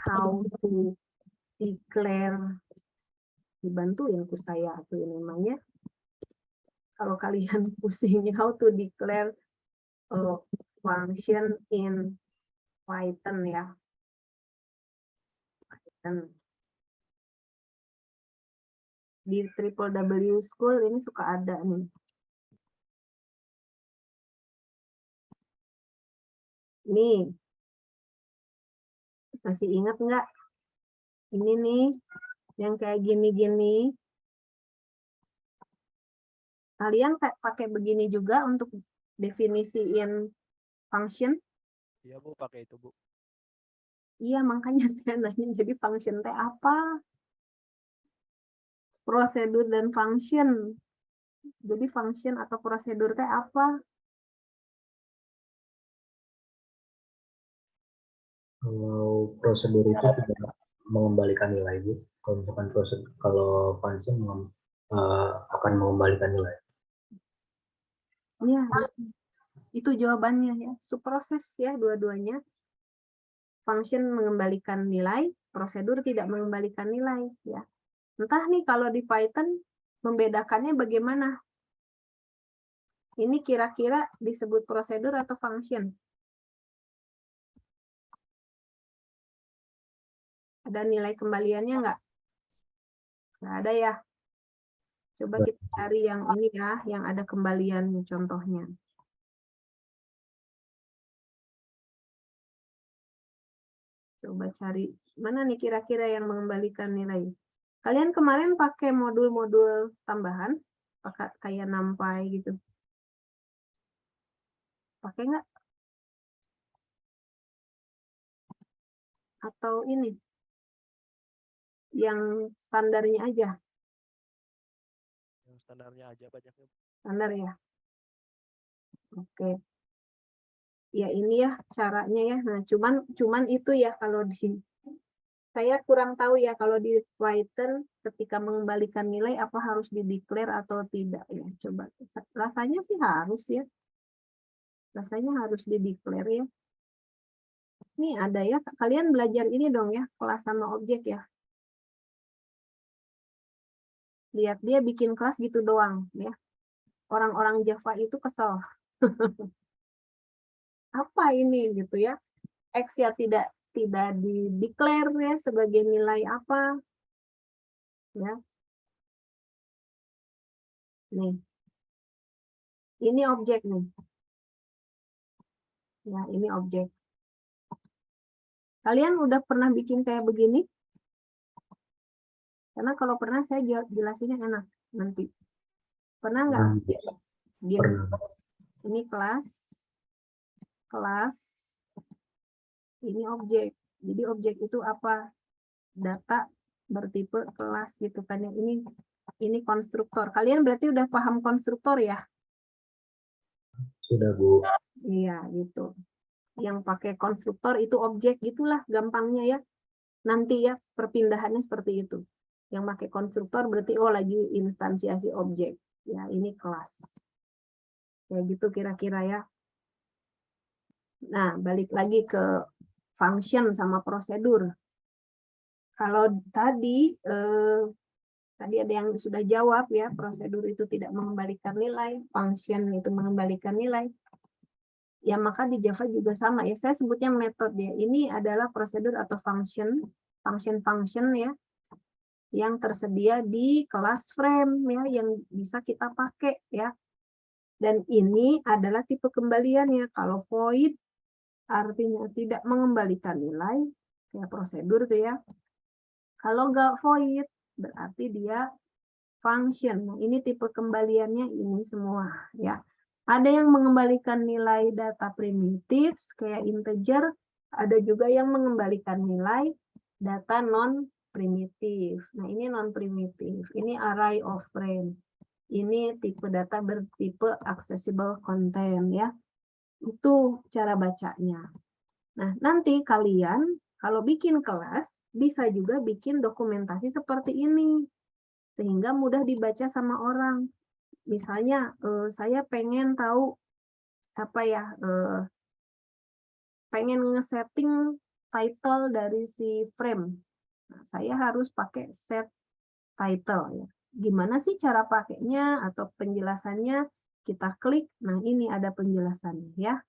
How to declare. Dibantuin ku saya tuh ini namanya. Kalau kalian pusingnya how to declare function in Python ya. Python. Di www school ini suka ada nih. Nih. Masih ingat nggak? Ini nih, yang kayak gini-gini. Kalian pakai begini juga untuk definisiin function? Iya, Bu, pakai itu, Bu. Iya, makanya saya nanya, jadi function teh apa? Prosedur dan function. Jadi function atau prosedur teh apa? Kalau prosedur itu tidak mengembalikan nilai, Bu. Kalau misalkan prosedur, kalau function akan mengembalikan nilai. Ya, itu jawabannya ya. Subproses ya dua-duanya. Function mengembalikan nilai, prosedur tidak mengembalikan nilai ya. Entah nih kalau di Python membedakannya bagaimana? Ini kira-kira disebut prosedur atau function? Ada nilai kembaliannya nggak? Nggak ada ya. Coba kita cari yang ini ya, yang ada kembalian contohnya. Coba cari, mana nih kira-kira yang mengembalikan nilai? Kalian kemarin pakai modul-modul tambahan, pakai kayak NumPy gitu. Pakai nggak? Atau ini? Yang standarnya aja? Yang standarnya aja banyaknya. Standar ya? Oke. Ya ini ya caranya ya. Nah, cuman itu ya kalau di saya kurang tahu ya kalau di Python ketika mengembalikan nilai apa harus di-declare atau tidak ya. Coba rasanya sih harus ya. Rasanya harus di-declare ya. Ini ada ya. Kalian belajar ini dong ya, kelas sama objek ya. Lihat dia bikin kelas gitu doang ya. Orang-orang Java itu kesel. Apa ini gitu ya? X ya tidak di-declare ya sebagai nilai apa ya. Nih. Ini objek nih. Ya, ini objek. Kalian udah pernah bikin kayak begini? Karena kalau pernah saya jelasinnya enak nanti. Pernah nggak? Gini. Pernah. Ini kelas. Ini objek. Jadi objek itu apa? Data bertipe kelas gitu kan ya. Ini konstruktor. Kalian berarti udah paham konstruktor ya? Sudah, Bu. Iya, gitu. Yang pakai konstruktor itu objek gitulah gampangnya ya. Nanti ya perpindahannya seperti itu. Yang pakai konstruktor berarti oh lagi instansiasi objek. Ya, ini kelas. Kayak gitu kira-kira ya. Nah, balik lagi ke function sama prosedur. Kalau tadi ada yang sudah jawab ya, prosedur itu tidak mengembalikan nilai, function itu mengembalikan nilai. Ya, maka di Java juga sama ya. Saya sebutnya metode ya. Ini adalah prosedur atau function ya, yang tersedia di kelas frame ya, yang bisa kita pakai ya. Dan ini adalah tipe kembaliannya. Kalau void artinya tidak mengembalikan nilai, kayak prosedur tuh ya. Kalau nggak void berarti dia function. Nah, ini tipe kembaliannya ini semua ya. Ada yang mengembalikan nilai data primitif kayak integer, ada juga yang mengembalikan nilai data non primitif. Nah, ini non primitif. Ini array of frame. Ini tipe data bertipe accessible content ya. Itu cara bacanya. Nah, nanti kalian kalau bikin kelas bisa juga bikin dokumentasi seperti ini. Sehingga mudah dibaca sama orang. Misalnya saya pengen tahu apa ya, pengen ngesetting title dari si frame. Nah, saya harus pakai set title ya. Gimana sih cara pakainya atau penjelasannya? Kita klik, nah ini ada penjelasannya ya.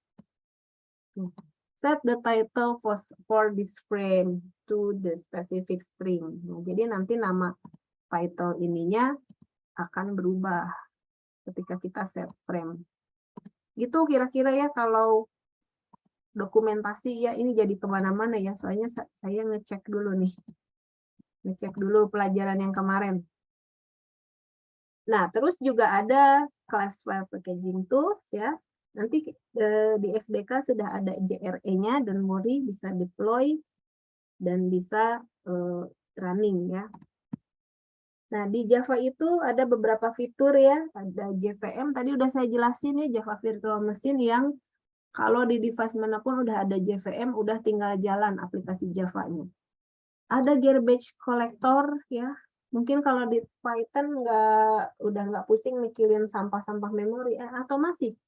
Set the title for this frame to the specific string. Nah, jadi nanti nama title ininya akan berubah ketika kita set frame. Gitu kira-kira ya kalau dokumentasi ya, ini jadi kemana-mana ya, soalnya saya ngecek dulu nih. Ngecek dulu pelajaran yang kemarin. Nah, terus juga ada class file packaging tools ya. Nanti di SDK sudah ada JRE-nya dan Mori bisa deploy dan bisa running ya. Nah, di Java itu ada beberapa fitur ya. Ada JVM, tadi udah saya jelasin ya, Java Virtual Machine yang kalau di device manapun udah ada JVM, udah tinggal jalan aplikasi Java-nya. Ada garbage collector ya. Mungkin kalau di Python udah nggak pusing mikirin sampah-sampah memori, atau masih?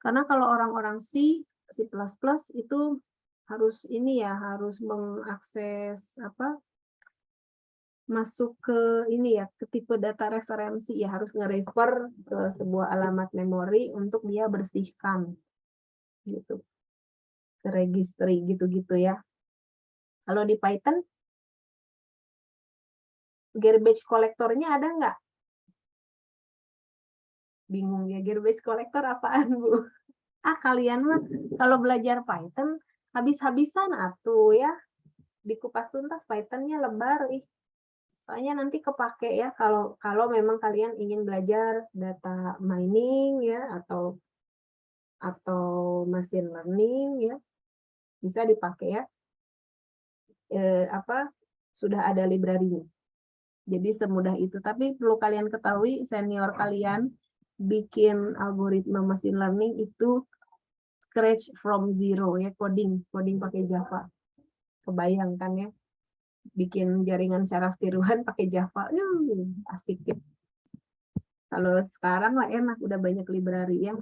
Karena kalau orang-orang C++ itu harus ini ya, harus mengakses masuk ke ini ya, ke tipe data referensi ya, harus nge-refer ke sebuah alamat memori untuk dia bersihkan gitu, ke registry gitu-gitu ya. Kalau di Python garbage collector-nya ada nggak? Bingung ya, garbage collector apaan, Bu? Kalian mah kalau belajar Python habis-habisan atuh ya, dikupas tuntas Python-nya lebar ih. Soalnya nanti kepake ya kalau memang kalian ingin belajar data mining ya, atau machine learning ya, bisa dipakai ya. Sudah ada library-nya. Jadi semudah itu. Tapi perlu kalian ketahui, senior kalian bikin algoritma machine learning itu scratch from zero ya, coding pakai Java. Kebayangkan ya, bikin jaringan syaraf tiruan pakai Java, asik ya. Kalau sekarang lah enak, udah banyak library ya.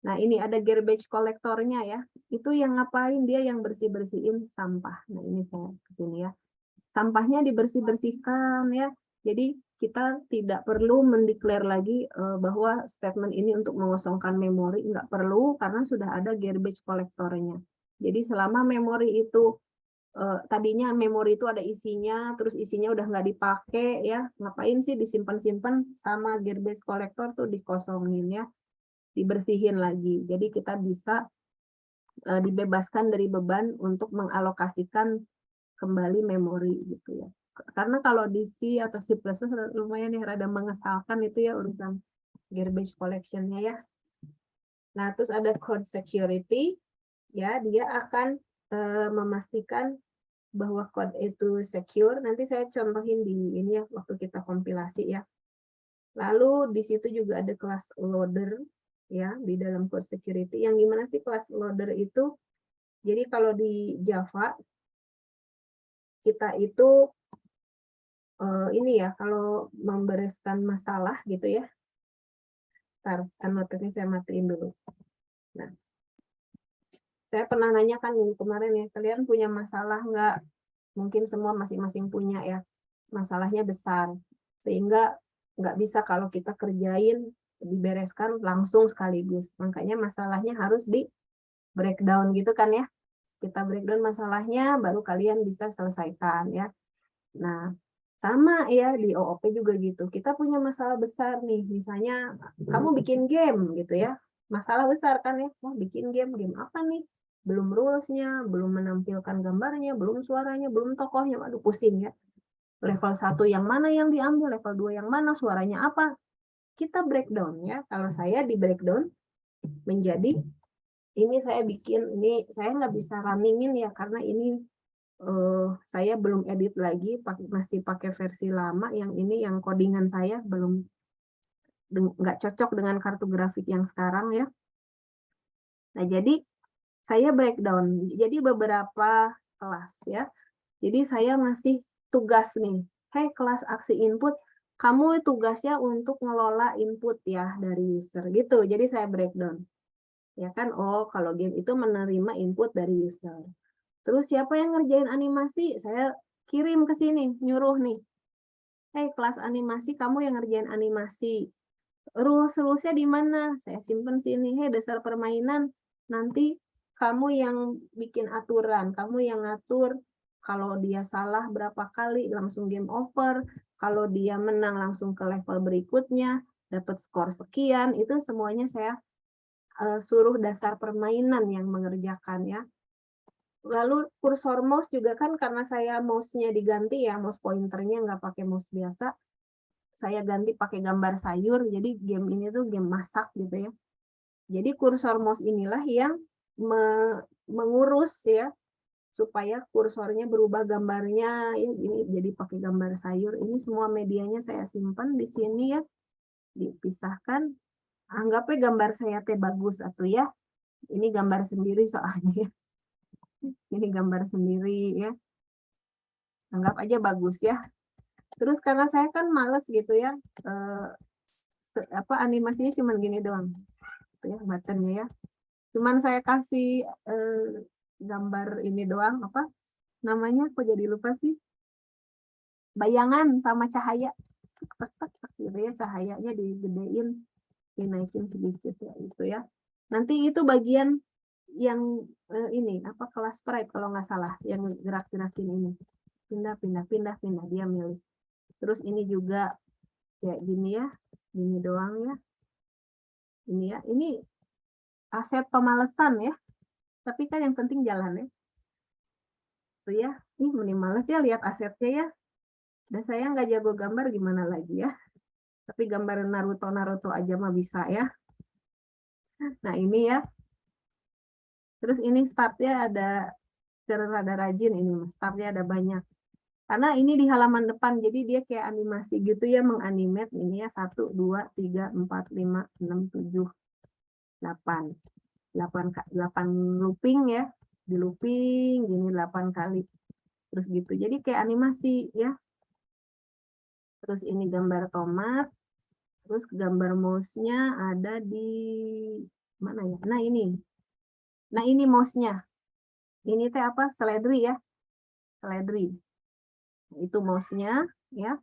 Nah ini ada garbage collector-nya ya, itu yang ngapain? Dia yang bersih-bersihin sampah. Nah ini saya kesini ya, sampahnya dibersih-bersihkan ya. Jadi kita tidak perlu mendeklar lagi bahwa statement ini untuk mengosongkan memori, nggak perlu karena sudah ada garbage collector-nya. Jadi selama memori itu tadinya memori itu ada isinya, terus isinya udah nggak dipakai ya, ngapain sih disimpan-simpan, sama garbage collector tuh dikosongin ya, dibersihin lagi. Jadi kita bisa dibebaskan dari beban untuk mengalokasikan kembali memori gitu ya. Karena kalau di C atau C++ lumayan ya, rada mengesalkan itu ya urusan garbage collection-nya ya. Nah, terus ada code security ya, dia akan memastikan bahwa code itu secure. Nanti saya contohin di ini ya waktu kita kompilasi ya. Lalu di situ juga ada class loader ya di dalam code security. Yang gimana sih class loader itu? Jadi kalau di Java kita itu ini ya, kalau membereskan masalah gitu ya. Ntar, notifnya saya matiin dulu. Nah, saya pernah nanyakan kemarin ya, kalian punya masalah nggak? Mungkin semua masing-masing punya ya. Masalahnya besar, sehingga nggak bisa kalau kita kerjain, dibereskan langsung sekaligus. Makanya masalahnya harus di breakdown gitu kan ya. Kita breakdown masalahnya, baru kalian bisa selesaikan ya. Nah, sama ya di OOP juga gitu. Kita punya masalah besar nih, misalnya kamu bikin game gitu ya. Masalah besar kan ya, wah bikin game apa nih? Belum rules-nya, belum menampilkan gambarnya, belum suaranya, belum tokohnya. Aduh pusing ya. Level 1 yang mana yang diambil, level 2 yang mana, suaranya apa? Kita breakdown ya. Kalau saya di breakdown menjadi ini saya bikin, ini saya nggak bisa runningin ya karena ini saya belum edit lagi, masih pakai versi lama. Yang ini yang codingan saya belum, nggak cocok dengan kartu grafik yang sekarang ya. Nah jadi saya breakdown jadi beberapa kelas ya. Jadi saya ngasih tugas nih, hey kelas aksi input, kamu tugasnya untuk ngelola input ya dari user gitu. Jadi saya breakdown ya kan. Oh kalau game itu menerima input dari user. Terus siapa yang ngerjain animasi? Saya kirim ke sini, nyuruh nih. Hey, kelas animasi, kamu yang ngerjain animasi. Rules-rulesnya di mana? Saya simpen sini. Hey, dasar permainan, nanti kamu yang bikin aturan. Kamu yang ngatur. Kalau dia salah berapa kali, langsung game over. Kalau dia menang, langsung ke level berikutnya. Dapat skor sekian. Itu semuanya saya suruh dasar permainan yang mengerjakan ya. Lalu kursor mouse juga kan karena saya mouse-nya diganti ya, mouse pointernya nggak pakai mouse biasa, saya ganti pakai gambar sayur, jadi game ini tuh game masak gitu ya. Jadi kursor mouse inilah yang mengurus ya, supaya kursornya berubah gambarnya, ini jadi pakai gambar sayur. Ini semua medianya saya simpan di sini ya, dipisahkan. Anggapnya gambar saya teh bagus atau ya, ini gambar sendiri soalnya ya. Ini gambar sendiri ya. Anggap aja bagus ya. Terus karena saya kan males gitu ya, animasinya cuma gini doang, gitu ya, buttonnya ya. Cuman saya kasih gambar ini doang, apa namanya? Kok jadi lupa sih? Bayangan sama cahaya, gitu ya, cahayanya digedein, dinaikin sedikit ya, itu ya. Nanti itu bagian yang ini apa kelas sprite kalau nggak salah, yang gerak-gerakin ini, pindah dia milih. Terus ini juga kayak gini ya, gini doang ya, ini ya, ini aset pemalesan ya, tapi kan yang penting jalan ya. Tuh ya, ini mending males ya lihat asetnya ya. Dan saya nggak jago gambar gimana lagi ya. Tapi gambar Naruto aja mah bisa ya. Nah ini ya. Terus ini startnya ada rada rajin ini, startnya ada banyak. Karena ini di halaman depan, jadi dia kayak animasi gitu ya, menganimate ini ya 1, 2, 3, 4, 5, 6, 7, 8. 8 looping ya, di looping gini 8 kali. Terus gitu, jadi kayak animasi ya. Terus ini gambar tomat, terus gambar mouse-nya ada di mana ya? Nah ini mouse-nya. Ini teh apa? Seledri ya. Seledri. Itu mouse-nya ya.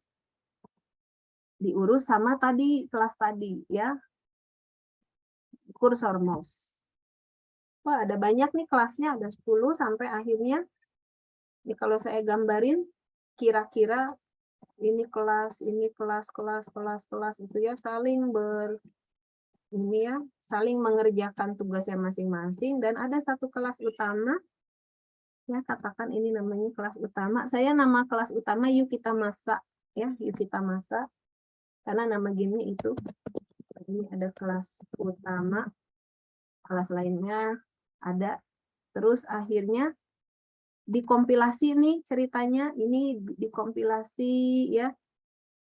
Diurus sama tadi kelas tadi ya. Kursor mouse. Wah, ada banyak nih kelasnya, ada 10 sampai akhirnya. Ini kalau saya gambarin kira-kira ini kelas itu ya saling ini ya, saling mengerjakan tugasnya masing-masing, dan ada satu kelas utama ya, katakan ini namanya kelas utama. Saya nama kelas utama yuk kita masak ya, yuk kita masak karena nama gini itu. Ini ada kelas utama, kelas lainnya ada, terus akhirnya dikompilasi nih ceritanya, ini dikompilasi ya.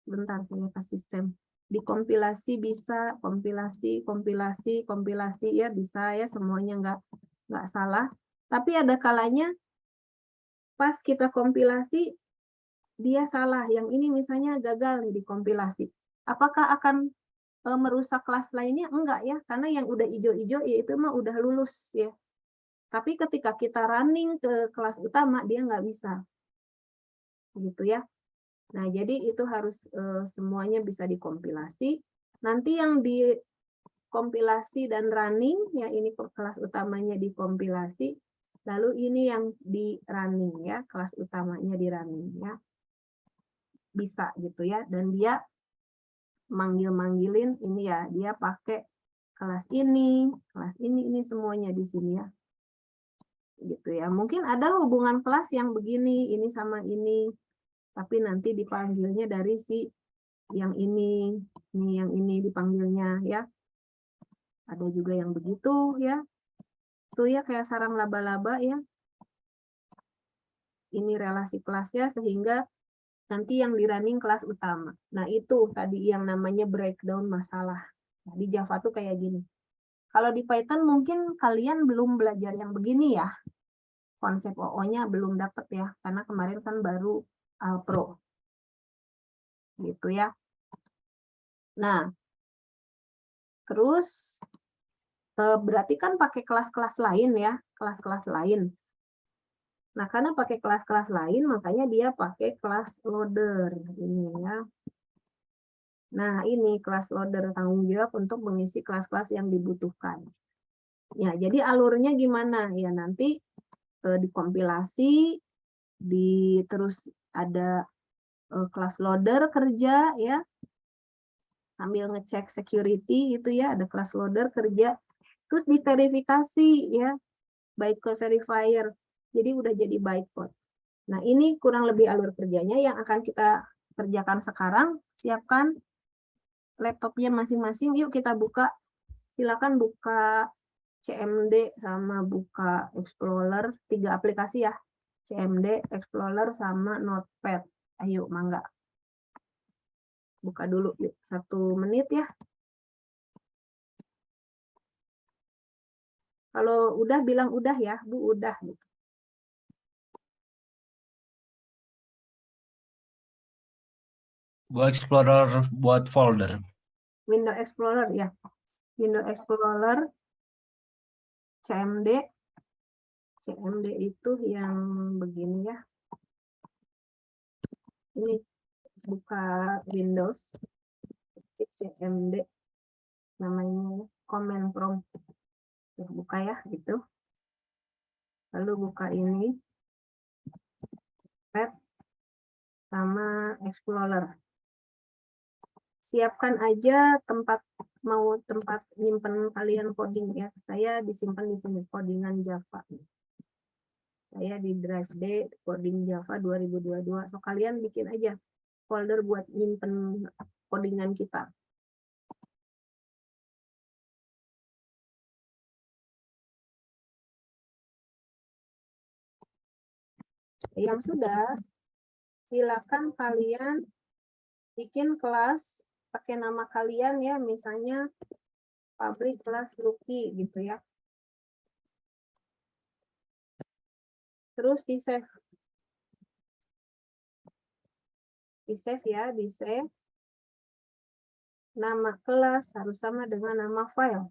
Bentar saya kasih sistem. Dikompilasi bisa, kompilasi ya bisa ya, semuanya nggak salah. Tapi ada kalanya pas kita kompilasi dia salah. Yang ini misalnya gagal nih dikompilasi. Apakah akan merusak kelas lainnya? Enggak ya, karena yang udah hijau-hijau ya itu mah udah lulus ya. Tapi ketika kita running ke kelas utama dia nggak bisa. Gitu ya. Nah, jadi itu harus semuanya bisa dikompilasi. Nanti yang dikompilasi dan running, ya ini kelas utamanya dikompilasi, lalu ini yang di running ya, kelas utamanya di running ya. Bisa gitu ya, dan dia manggil-manggilin ini ya, dia pakai kelas ini semuanya di sini ya. Gitu ya. Mungkin ada hubungan kelas yang begini, ini sama ini, tapi nanti dipanggilnya dari si yang ini yang ini dipanggilnya ya. Ada juga yang begitu ya. Tuh ya kayak sarang laba-laba ya. Ini relasi kelasnya sehingga nanti yang di running kelas utama. Nah, itu tadi yang namanya breakdown masalah. Nah, di Java tuh kayak gini. Kalau di Python mungkin kalian belum belajar yang begini ya. Konsep OO-nya belum dapet ya, karena kemarin kan baru Alpro. Gitu ya. Nah, terus berarti kan pakai kelas-kelas lain ya, kelas-kelas lain. Nah, karena pakai kelas-kelas lain, makanya dia pakai kelas loader ini ya. Nah, ini kelas loader tanggung jawab untuk mengisi kelas-kelas yang dibutuhkan. Ya, jadi alurnya gimana? Ya, nanti dikompilasi, terus ada kelas loader kerja ya, sambil ngecek security itu ya, ada kelas loader kerja, terus diverifikasi ya, bytecode verifier, jadi udah jadi bytecode. Nah, ini kurang lebih alur kerjanya yang akan kita kerjakan sekarang. Siapkan laptopnya masing-masing, yuk kita buka, silakan buka CMD sama buka Explorer, 3 aplikasi ya, CMD, Explorer, sama Notepad. Ayo, mangga. Buka dulu, yuk. 1 menit ya. Kalau udah bilang udah ya, Bu, udah. Bu Explorer buat folder. Window Explorer ya. Window Explorer CMD. CMD itu yang begini ya. Ini buka Windows. CMD namanya command prompt. Buka ya gitu. Lalu buka ini Tab sama Explorer. Siapkan aja tempat nyimpen kalian coding ya. Saya disimpan di sini codingan Java. Saya di drive D coding Java 2022. So kalian bikin aja folder buat nyimpen codingan kita. Yang sudah, silakan kalian bikin kelas pakai nama kalian ya, misalnya pabrik kelas Lucky gitu ya. Terus di save. Di save ya, di save. Nama kelas harus sama dengan nama file.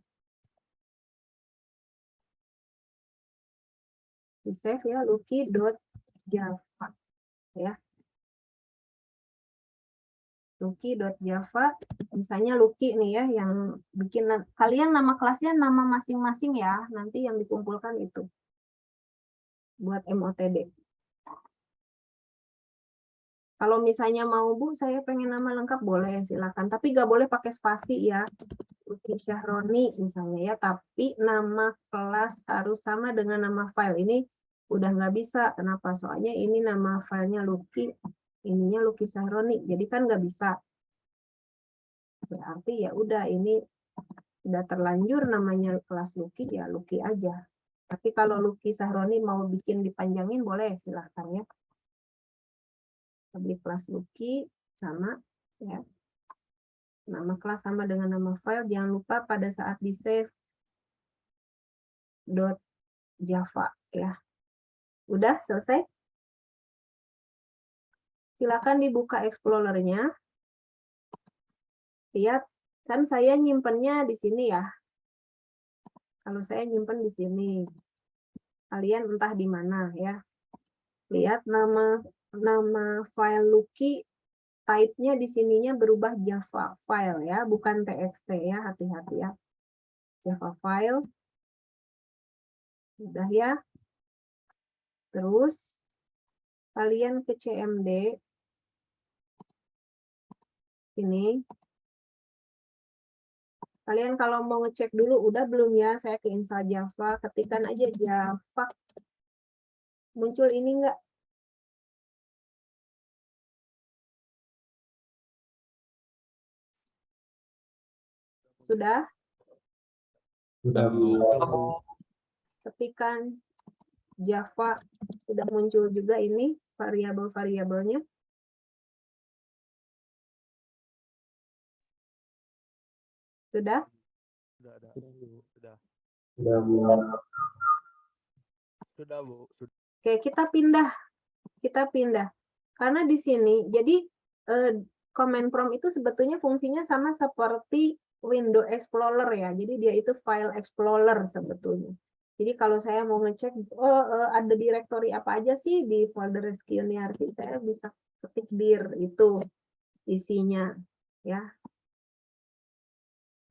Di save ya, lucky.java ya. Lucky.java, misalnya Lucky nih ya, yang bikin kalian nama kelasnya nama masing-masing ya, nanti yang dikumpulkan itu buat MOTD. Kalau misalnya mau Bu, saya pengen nama lengkap boleh silakan, tapi nggak boleh pakai spasi ya. Lucky Syahroni misalnya ya, tapi nama kelas harus sama dengan nama file. Ini udah nggak bisa, kenapa? Soalnya ini nama filenya Lucky, ininya Lucky Syahroni, jadi kan nggak bisa. Berarti ya udah ini udah terlanjur namanya kelas Lucky ya Lucky aja. Tapi kalau Lucky Syahroni mau bikin dipanjangin boleh silahkan ya. Public kelas Lucky sama ya. Nama kelas sama dengan nama file. Jangan lupa pada saat di save .java ya. Udah selesai? Silakan dibuka Explorer-nya. Lihat, kan saya nyimpennya di sini ya. Kalau saya nyimpen di sini, kalian entah di mana ya. Lihat nama file Lucky, type-nya di sininya berubah Java file ya, bukan TXT ya, hati-hati ya. Java file. Udah ya. Terus kalian ke CMD. Ini. Kalian kalau mau ngecek dulu, udah belum ya, saya ke install Java, ketikkan aja Java. Muncul ini enggak? Sudah? Sudah, Bu. Ketikkan Java, sudah muncul juga ini variabel-variabelnya. Sudah? Sudah, Bu. Sudah. Sudah, Bu. Sudah, Bu. Sudah. Oke, kita pindah. Kita pindah. Karena di sini, jadi command prompt itu sebetulnya fungsinya sama seperti Window Explorer ya. Jadi dia itu file explorer sebetulnya. Jadi kalau saya mau ngecek, ada directory apa aja sih di folder Rescue.NIARTI, saya bisa ketik dir itu isinya ya.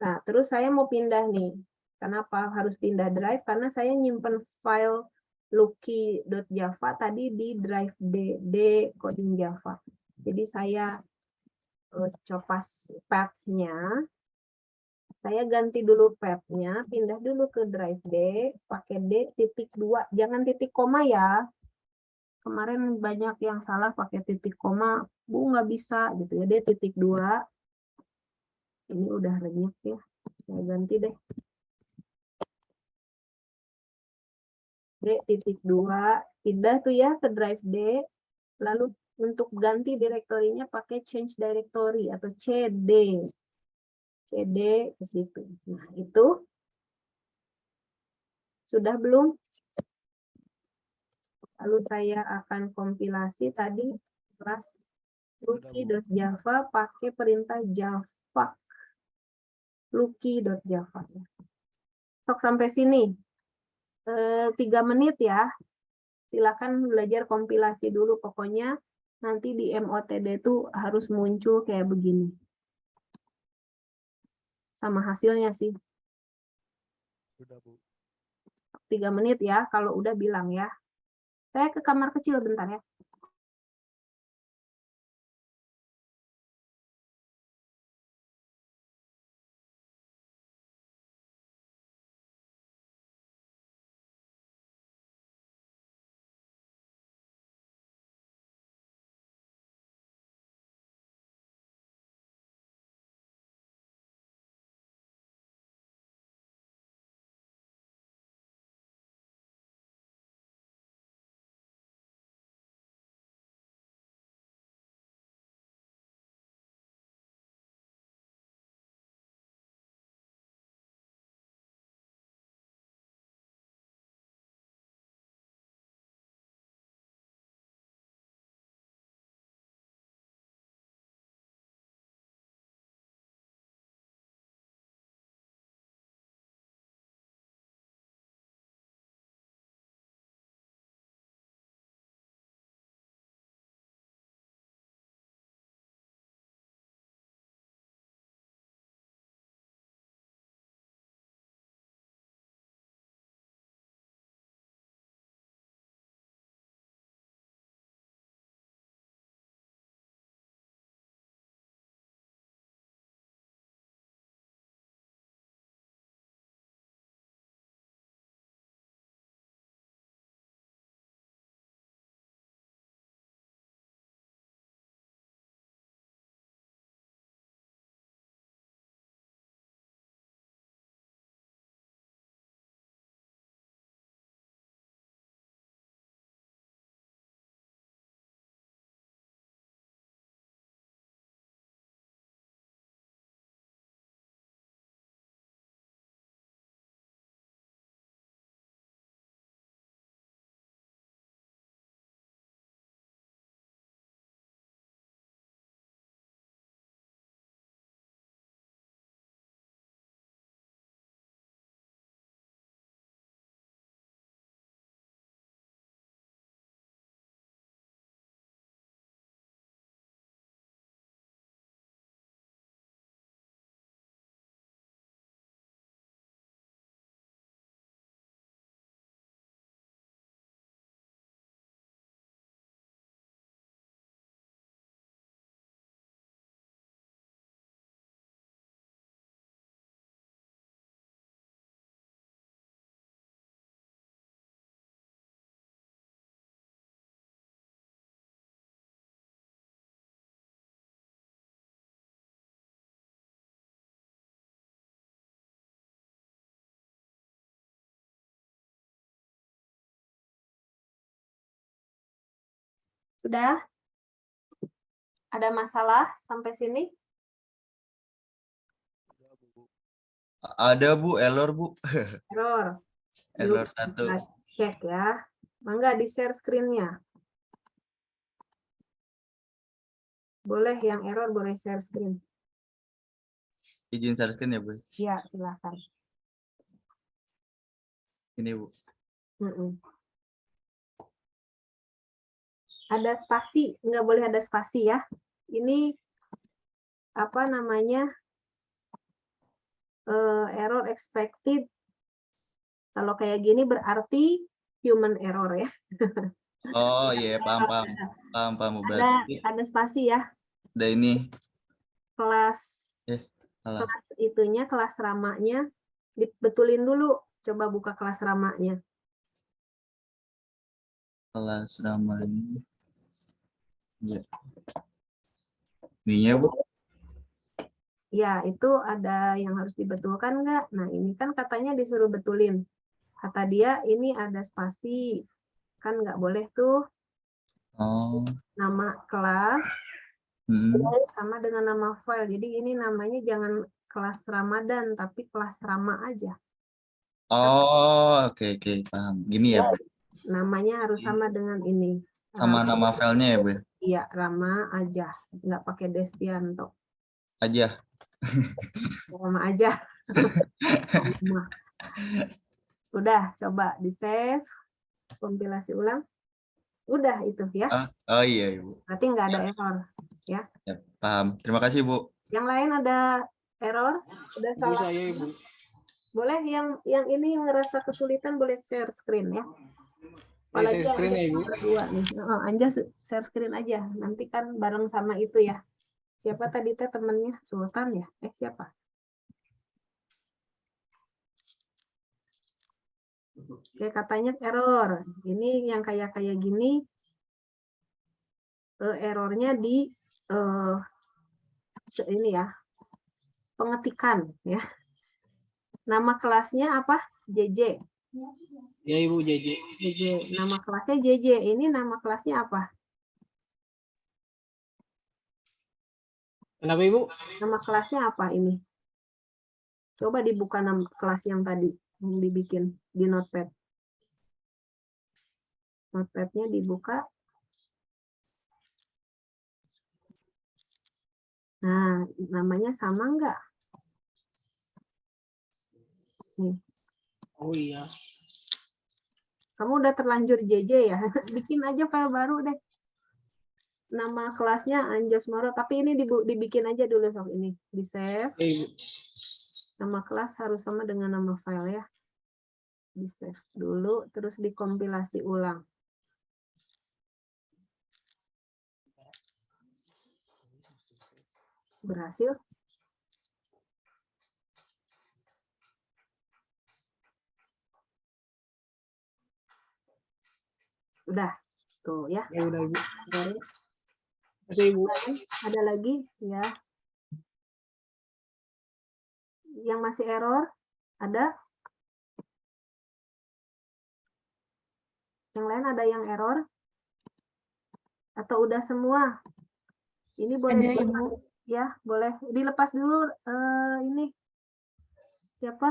Nah, terus saya mau pindah nih. Kenapa harus pindah drive? Karena saya nyimpen file lucky.java tadi di drive D coding Java. Jadi saya copas path-nya. Saya ganti dulu path-nya, pindah dulu ke drive D, pakai D.2, jangan titik koma ya. Kemarin banyak yang salah pakai titik koma, Bu nggak bisa gitu ya, D.2. Ini udah renyek ya, saya ganti deh. D.2, pindah tuh ya ke drive D, lalu untuk ganti direktorinya pakai change directory atau CD. CD ke situ. Nah, itu sudah belum? Lalu saya akan kompilasi tadi kelas Lucky.java pakai perintah Java. Lucky.java. Sok sampai sini. 3 menit ya. Silakan belajar kompilasi dulu. Pokoknya nanti di MOTD itu harus muncul kayak begini. Sama hasilnya sih. Sudah, Bu. 3 menit ya. Kalau udah bilang ya. Saya ke kamar kecil bentar ya. Sudah? Ada masalah sampai sini? Sudah, Bu. Ada Bu, error Bu. Error. Error Yuk, 1. kita cek ya. Mangga di share screen-nya. Boleh yang error boleh share screen. Izin share screen ya Bu. Ya, silakan. Ini Bu. Mm-mm. Ada spasi, nggak boleh ada spasi ya. Ini apa namanya? Error expected. Kalau kayak gini berarti human error ya. Oh iya, paham paham. Paham paham Bu. Berarti Ada spasi ya. ada ini. Kelas Salah. kelas itunya, kelas ramanya dibetulin dulu. Coba buka kelas ramanya. Kelas ramanya. Ya. Ininya Bu. Ya, itu ada yang harus dibetulkan nggak? Nah, ini kan katanya disuruh betulin. Kata dia ini ada spasi. Kan nggak boleh tuh Oh. nama kelas sama dengan nama file. Jadi ini namanya jangan kelas Ramadan, tapi kelas Rama aja. Oh, oke oke, paham. Gini ya Bu. Namanya harus sama dengan ini. Sama nama filenya ya Bu. Iya, Rama aja, nggak pakai Destianto. Aja. Rama aja. Rama. Udah, coba di-save, kompilasi ulang. Udah itu ya, Oh iya, Ibu. berarti nggak ada error. Ya, paham. Terima kasih, Bu. Yang lain ada error? Udah Ibu salah? saya, Ibu. Boleh yang ini ngerasa kesulitan boleh share screen ya. Apalagi share yang screen ya, Ibu. berdua nih. Anja share screen aja. Nanti kan bareng sama itu ya. Siapa tadi teh temennya? Sultan ya? Siapa? Oke, katanya error. Ini yang kayak gini. Errornya di ini ya. Pengetikan ya. Nama kelasnya apa? JJ. Ya, Ibu, JJ. JJ. Nama kelasnya JJ. Ini nama kelasnya apa? Kenapa, Ibu? Nama kelasnya apa ini? Coba dibuka nama kelas yang tadi yang dibikin di notepad. Notepadnya dibuka. Nah, namanya sama enggak? Nih. Oh iya. Kamu udah terlanjur JJ ya? Bikin aja file baru deh. Nama kelasnya Anjas Moro, tapi ini dibikin aja dulu sob ini. Di save. Ya, Ibu. Nama kelas harus sama dengan nama file ya. Di save dulu, terus dikompilasi ulang. Berhasil? Udah, tuh ya. Ya, udah, Ibu. Baru. Kasih, Ibu. Ada lagi ya. Yang masih error? Ada? Yang lain ada yang error? Atau udah semua? Ini boleh Ada, dilepas, Ibu. ya, boleh dilepas dulu ini. Siapa?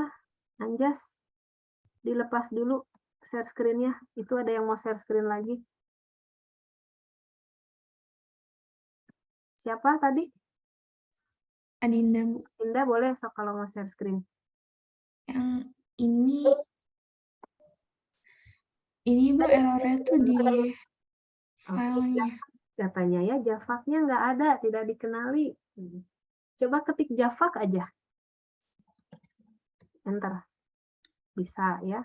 Anjas. Dilepas dulu share screen-nya. Itu ada yang mau share screen lagi. Siapa tadi? Adinda, Bu. Indah boleh so, kalau mau share screen. Yang ini Bu, errornya tuh di filenya. Katanya ya Javak-nya nggak ada, tidak dikenali. Coba ketik Javak aja. Enter. Bisa ya.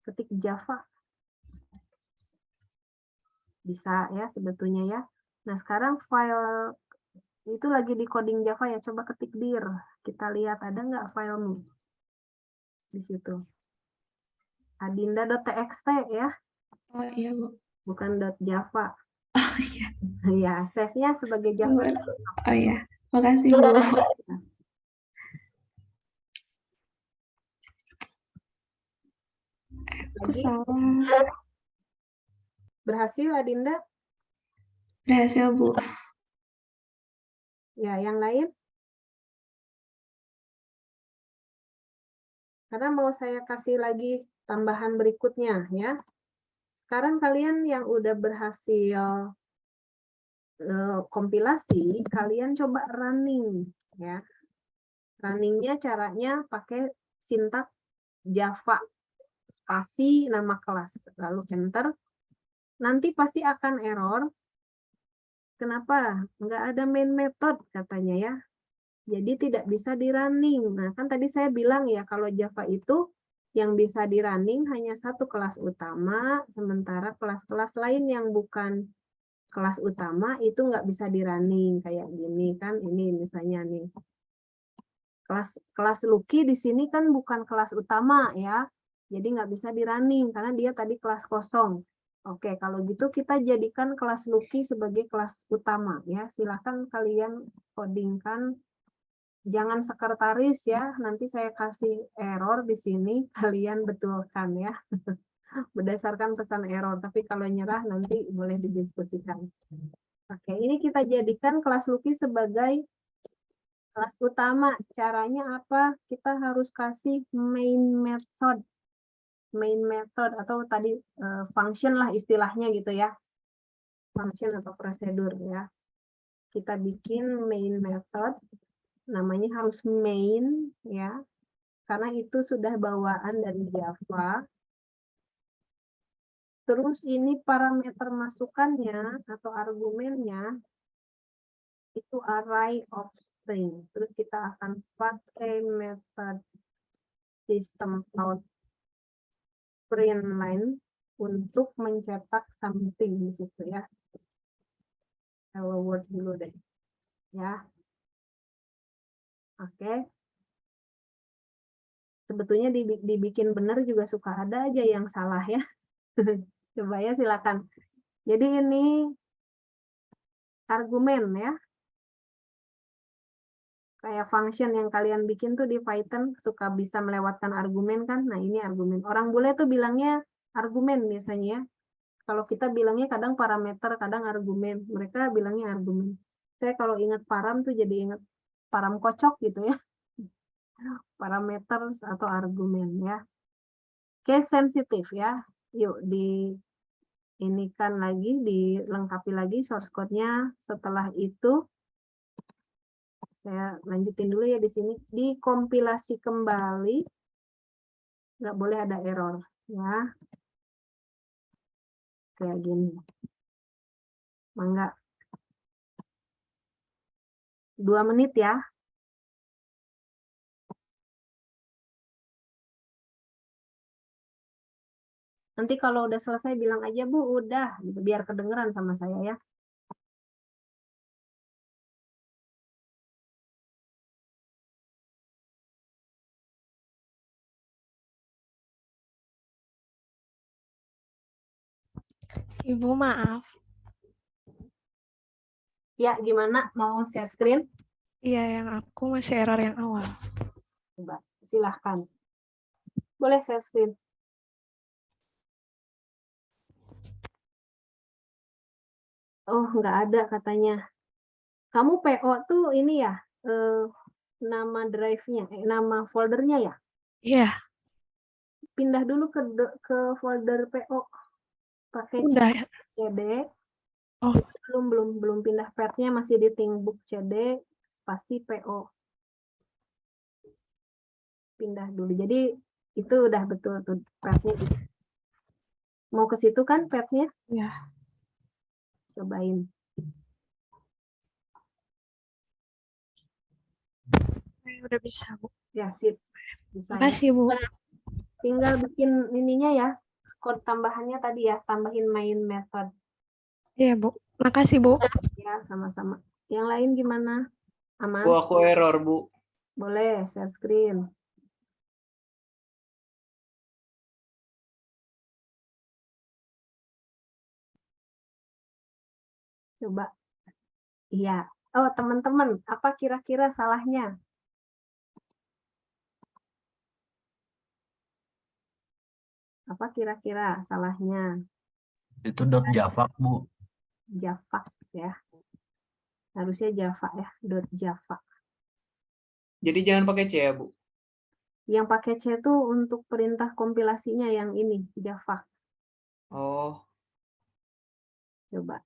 Ketik Java. Bisa ya sebetulnya ya. Nah sekarang file itu lagi di coding Java ya. Coba ketik dir. Kita lihat ada nggak filemu di situ. Adinda.txt ya. Oh iya, Bu. Bukan .java. Oh iya. Ya, save-nya sebagai Java. Oh iya. Makasih, Bu. Aku Lagi salah. berhasil Adinda? Berhasil, Bu. Ya, yang lain? Karena mau saya kasih lagi tambahan berikutnya ya. Sekarang kalian yang udah berhasil kompilasi, kalian coba running ya. Runningnya caranya pakai sintak Java spasi nama kelas lalu enter. Nanti pasti akan error. Kenapa? Nggak ada main method katanya ya. Jadi tidak bisa di running. Nah kan tadi saya bilang ya kalau Java itu yang bisa di running hanya satu kelas utama, sementara kelas-kelas lain yang bukan kelas utama itu nggak bisa di running kayak gini kan. Ini misalnya nih. Kelas Lucky di sini kan bukan kelas utama ya. Jadi nggak bisa di running karena dia tadi kelas kosong. Oke, kalau gitu kita jadikan kelas Lucky sebagai kelas utama ya. Silahkan kalian codingkan. Jangan sekretaris ya, nanti saya kasih error di sini, kalian betulkan ya. Berdasarkan pesan error, tapi kalau nyerah nanti boleh didiskusikan. Oke, ini kita jadikan kelas Lucky sebagai kelas utama. Caranya apa? Kita harus kasih main method. Main method atau tadi function lah istilahnya gitu ya. function atau prosedur ya. Kita bikin main method, namanya harus main ya, karena itu sudah bawaan dari Java. Terus ini parameter masukannya atau argumennya itu array of string. Terus kita akan pakai method system out print line untuk mencetak something di situ ya. Hello world dulu deh. Ya. Oke. Sebetulnya dibikin benar juga suka ada aja yang salah ya. Coba ya silakan. Jadi ini argumen ya. Kayak function yang kalian bikin tuh di Python suka bisa melewatkan argumen kan. Nah ini argumen. Orang bule tuh bilangnya argumen biasanya ya. Kalau kita bilangnya kadang parameter, kadang argumen. Mereka bilangnya argumen. Saya kalau ingat param tuh jadi ingat param kocok gitu ya. Parameter atau argumen ya. Case sensitif ya. Yuk ini kan lagi, dilengkapi lagi source code-nya. Setelah itu saya lanjutin dulu ya di sini. Dikompilasi kembali. Nggak boleh ada error. Ya. Kayak gini. Mangga. 2 menit ya. Nanti kalau udah selesai bilang aja, Bu, udah. Gitu, biar kedengeran sama saya ya. Ibu maaf. Ya, gimana? Mau share screen? Iya, yang aku masih error yang awal. Coba, silahkan. Boleh share screen. Oh, nggak ada katanya. Kamu PO tuh ini ya, nama drive-nya, nama foldernya ya? Iya, Pindah dulu ke folder PO. Pakai udah. CD. Oh. Belum pindah path-nya, masih di Thinkbook CD spasi PO. Pindah dulu. Jadi itu udah betul tuh path-nya. Mau ke situ kan path-nya? Iya. Cobain. Udah bisa, Bu. Ya, sip. Bisa ya. Makasih, Bu. Tinggal bikin ininya ya. Code tambahannya tadi ya, tambahin main method. Iya, Bu. Makasih, Bu. Ya, sama-sama. Yang lain gimana? Aman? Bu, aku error, Bu. Boleh, share screen. Coba. Iya. Oh, teman-teman, apa kira-kira salahnya? Apa kira-kira salahnya? Itu .java, Bu. Java ya. Harusnya Java ya, .java. Jadi jangan pakai C ya, Bu? Yang pakai C itu untuk perintah kompilasinya yang ini, Java. Oh. Coba.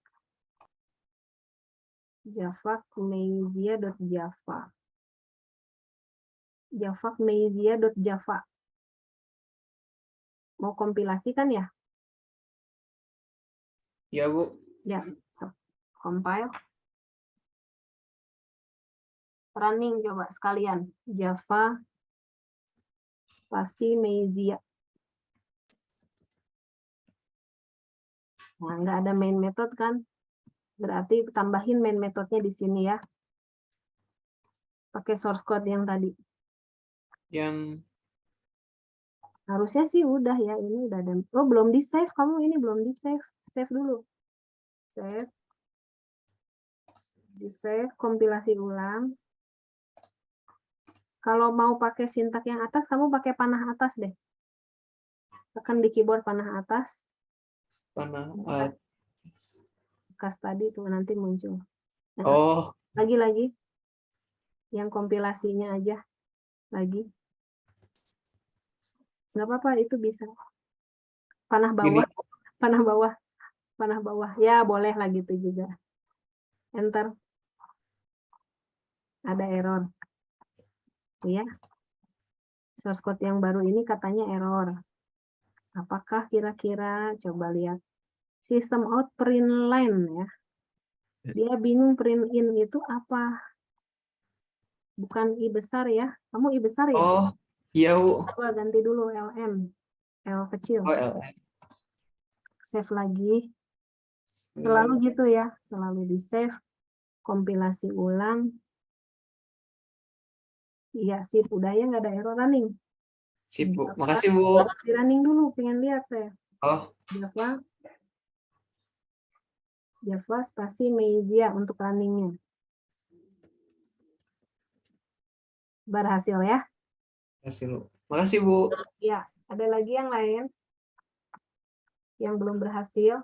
Java Meizia.java. Java Meizia.java. Mau kompilasi kan ya? Ya, Bu. Ya, compile. Running coba sekalian. Java spasi Meizia. Nah, nggak ada main method kan? Berarti tambahin main methodnya di sini ya. Pakai source code yang tadi. Yang Harusnya sih udah ya. Ini udah ada. Oh, belum di save. Kamu ini belum di save. Save dulu. Save. Di save. Kompilasi ulang. Kalau mau pakai sintak yang atas, kamu pakai panah atas deh. Tekan di keyboard panah atas. panah. Bekas tadi tuh nanti muncul. Nah, Oh. Lagi. Yang kompilasinya aja. Lagi. Nggak apa-apa, itu bisa. Panah bawah. Gini. Panah bawah. Panah bawah. Ya, boleh lah gitu juga. Enter. Ada error. Ya. Source code yang baru ini katanya error. Apakah kira-kira? Coba lihat. System out print line ya. Dia bingung print in itu apa? Bukan I besar ya. Kamu I besar ya? Oh, iya Bu. Coba ganti dulu LM. L kecil. Oh, LN. Save lagi. Selalu gitu ya. Selalu di save. Kompilasi ulang. Iya, sip. Udah ya, nggak ada error running. Sip Bu. Makasih Bu. Di running dulu, pengen lihat saya. Oh, Java spasi media untuk runningnya. Berhasil ya. makasih Bu. Makasih Bu. Ya, ada lagi yang lain yang belum berhasil?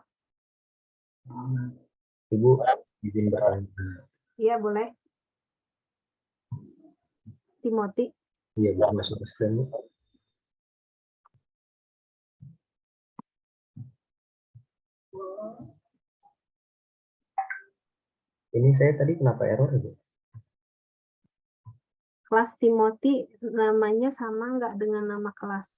Ibu izin bertanya. Iya, boleh. Timothy. Iya, Bu, masuk ke screen, Bu. Ini saya tadi kenapa error, Bu? Kelas Timothy namanya sama nggak dengan nama kelas?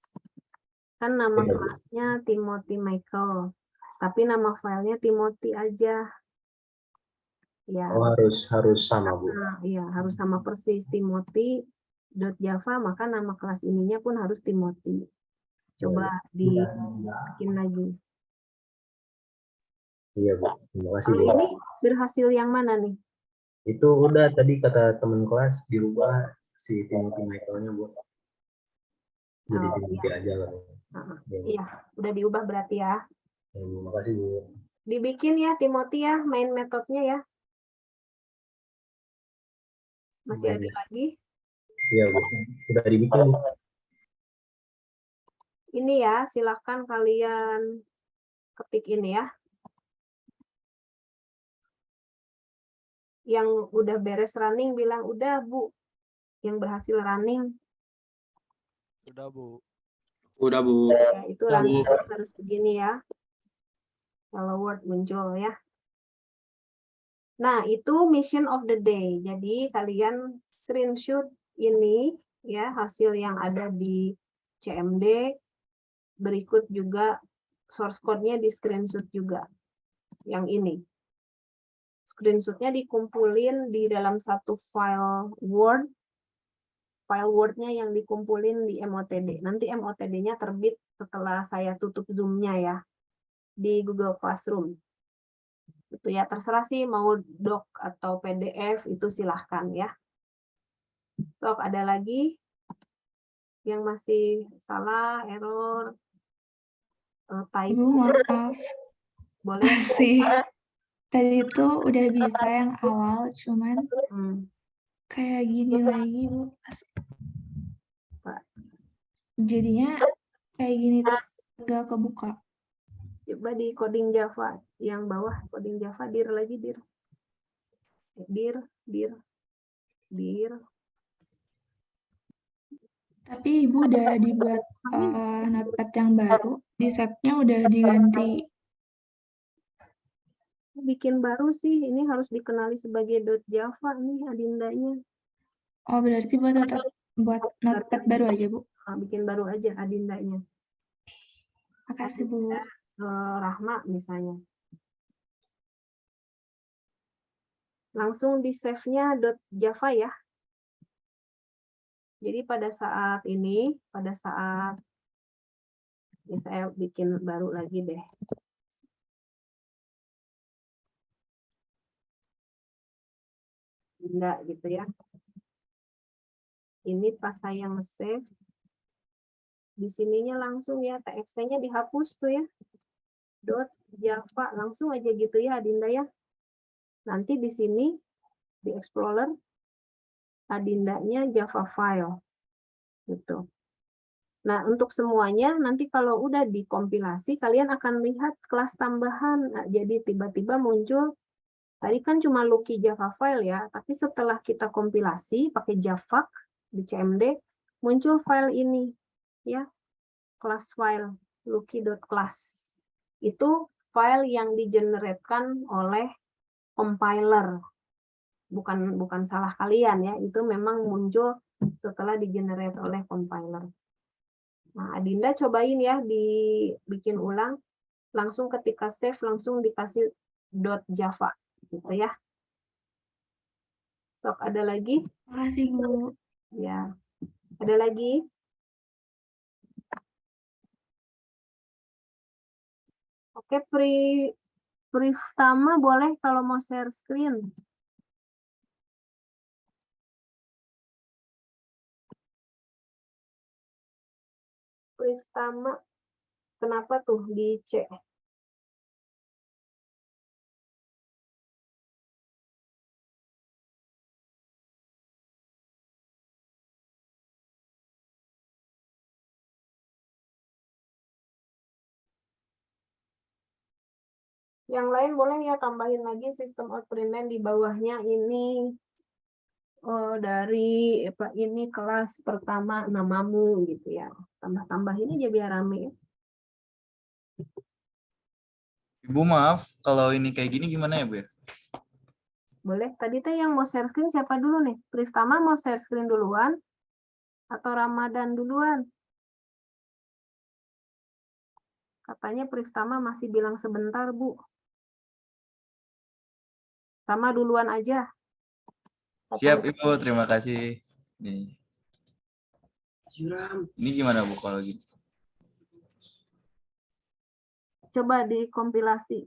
Kan nama Iya, Bu. kelasnya Timothy Michael, tapi nama filenya Timothy aja. Ya, Oh, harus sama, Bu. nah, iya harus sama persis Timothy.java, maka nama kelas ininya pun harus Timothy. Coba dibikin lagi. Iya, Bu. Terima kasih, Bu. Ini berhasil yang mana nih? Itu udah tadi kata teman kelas dirubah si Timothy Michael-nya, Bu. Jadi Oh, Timothy aja lah. Iya, udah diubah berarti ya. Ya, Bu. Makasih, Bu. Dibikin ya Timothy ya, main metodenya ya. Masih ada lagi? Iya, Bu. Udah dibikin, Bu. Ini ya, silakan kalian ketik ini ya. Yang udah beres running bilang udah Bu. Yang berhasil running, Udah Bu. Udah, Bu. ya, itu Udah, running Bu. harus begini ya. Kalau Word muncul ya. Nah, itu mission of the day. Jadi kalian screenshot ini ya, hasil yang ada di CMD. Berikut juga source code-nya di screenshot juga. Yang ini. Screenshot-nya dikumpulin di dalam satu file Word. File Word-nya yang dikumpulin di MOTD. Nanti MOTD-nya terbit setelah saya tutup Zoom-nya ya. Di Google Classroom. Itu ya, terserah sih mau doc atau PDF, itu silahkan ya. Sok, ada lagi yang masih salah, error, typo? Ibu maaf, Boleh? masih. Tadi itu udah bisa yang awal, cuman kayak gini lagi, Bu. Jadinya kayak gini tuh nggak kebuka. Coba di coding Java yang bawah, coding Java dir lagi dir. Dir. Tapi Ibu udah dibuat notepad yang baru, di save-nya udah diganti. Bikin baru sih, ini harus dikenali sebagai .java nih adindanya. Oh, berarti buat notepad baru aja, Bu. Bikin baru aja adindanya. Makasih, Bu. Rahma misalnya. Langsung di save-nya .java ya. Jadi pada saat ini, ini saya bikin baru lagi deh. Enggak gitu ya. Ini pas saya nge-save, di sininya langsung ya, txt-nya dihapus tuh ya. .java, langsung aja gitu ya Adinda ya. Nanti di sini, di Explorer, adindanya Java file. Gitu. Nah, untuk semuanya, nanti kalau udah dikompilasi, kalian akan lihat kelas tambahan. Nah, jadi tiba-tiba muncul, tadi kan cuma Lucky Java file ya, tapi setelah kita kompilasi pakai Java di CMD, muncul file ini, ya, class file, lucky.class. Itu file yang digeneratkan oleh compiler. Bukan salah kalian ya, itu memang muncul setelah digenerate oleh compiler. Nah, Adinda cobain ya dibikin ulang, langsung ketika save langsung dikasih .java gitu ya. Sok ada lagi? Makasih, Bu. Ya. Ada lagi? Oke, Priftama boleh kalau mau share screen. Priftama, kenapa tuh di C? Yang lain boleh ya tambahin lagi sistem outprint line di bawahnya ini dari ini kelas pertama namamu gitu ya. Tambah-tambahin aja biar rame. Ibu maaf, kalau ini kayak gini gimana ya Bu ya? Boleh. Tadi teh yang mau share screen siapa dulu nih? Priftama mau share screen duluan atau Ramadan duluan? Katanya Priftama masih bilang sebentar, Bu. Rama duluan aja. Siap Ibu, terima kasih. Nih. Ini gimana Bu kalau gitu? Coba dikompilasi.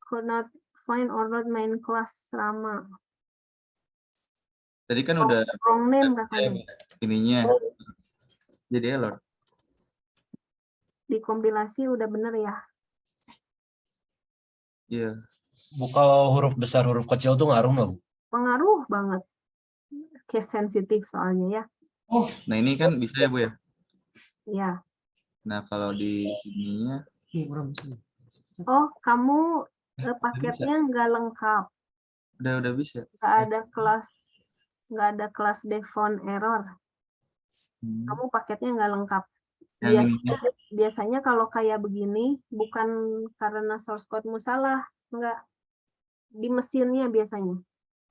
Could not find ordered main class Rama. Tadi kan udah Wrong name katanya. ininya. Jadi error. Dikompilasi udah bener ya. Iya. Bu, kalau huruf besar huruf kecil tuh ngaruh nggak, Bu? Pengaruh banget. Case sensitif soalnya ya. Nah ini kan bisa ya Bu ya? Ya. Nah kalau di sininya. Oh, kamu paketnya nggak lengkap. Udah bisa. Nggak ada kelas defont error. Kamu paketnya nggak lengkap. Yang ininya. Biasanya kalau kayak begini bukan karena source code-mu salah, nggak di mesinnya biasanya.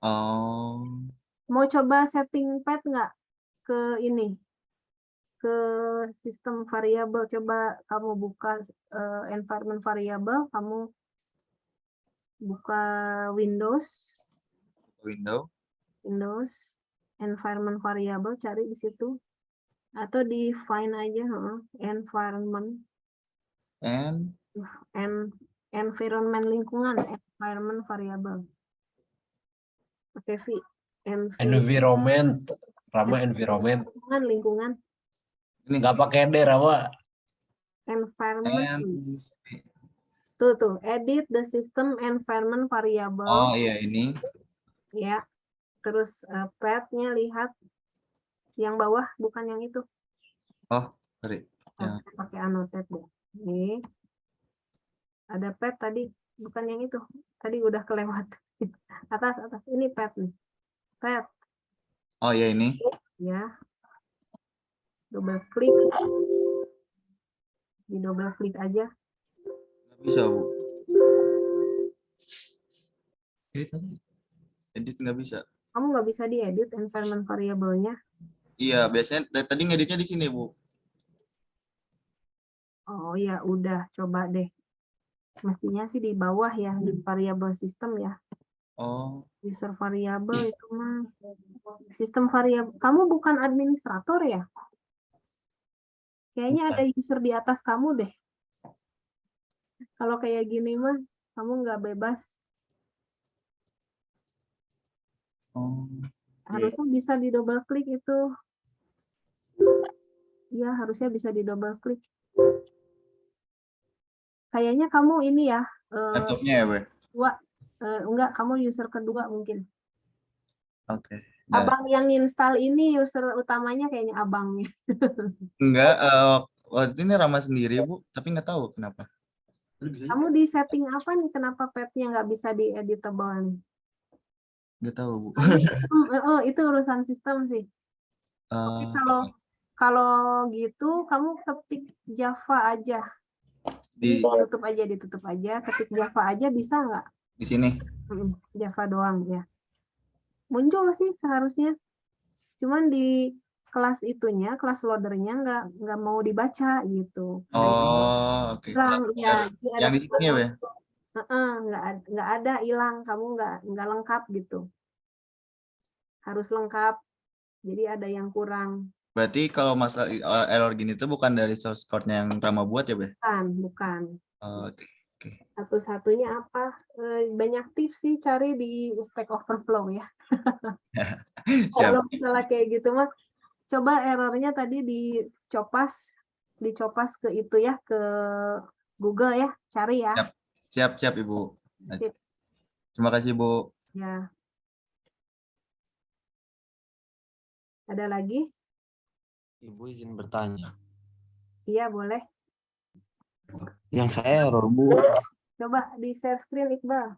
Oh. Mau coba setting pad nggak ke ini, ke sistem variabel? Coba kamu buka environment variable, kamu buka Windows, environment variable, cari di situ. Atau di find aja, environment. Environment lingkungan, environment variable. Oke, Environment, Rama environment. Lingkungan. Nggak pakai D, Rama. Environment. Tuh, edit the system environment variable. Oh iya ini. Ya. Terus path-nya lihat yang bawah, bukan yang itu. Oh, sorry. Ya. Pakai annotate deh. Nih. Ada path tadi, bukan yang itu. Tadi udah kelewat. Atas. Ini path nih. Path. Oh ya ini. Ya. Double klik. Di double klik aja. Nggak bisa Bu. Edit nggak bisa. Kamu nggak bisa diedit environment variable-nya. Iya, biasanya tadi ngeditnya di sini Bu. Oh ya, udah coba deh. Mestinya sih di bawah ya, di variable system ya. Oh. User variable itu mah. Sistem variabel. Kamu bukan administrator ya? Kayaknya ada user di atas kamu deh. Kalau kayak gini mah, kamu nggak bebas. Oh. Harusnya bisa di double klik itu. Ya, harusnya bisa di double klik. Kayaknya kamu ini ya. Laptopnya ya Bu. Enggak, kamu user kedua mungkin. Oke. Abang yang install ini user utamanya kayaknya abangnya. Enggak, waktu ini Rama sendiri Bu, tapi nggak tahu kenapa. Kamu di setting apa nih? Kenapa pad-nya nggak bisa di editable nih? Nggak tahu Bu. Itu urusan sistem sih. Oke, Kalau gitu kamu ketik Java aja. Di Ditutup aja, ketik Java aja bisa nggak? di sini. Java doang ya. Muncul sih seharusnya. Cuman di kelas itunya, kelas loadernya nggak mau dibaca gitu. Oh, oke. Hilang ya. Jadi ada Yang di sini ya, Be? nggak ada hilang, kamu nggak lengkap gitu. Harus lengkap. Jadi ada yang kurang. Berarti kalau masalah error gini tuh bukan dari source code-nya yang Rama buat ya, Be? Bukan. Oh, oke. Satu-satunya apa? Banyak tips sih cari di Stack Overflow ya. Kalau Siap. misalnya kayak gitu mah, coba errornya tadi dicopas ke itu ya, ke Google ya, cari ya. Siap, Ibu. Sip. Terima kasih, Bu. Ya. Ada lagi? Ibu izin bertanya. Iya, boleh. Yang saya error, Bu. Coba di share screen, Iqbal.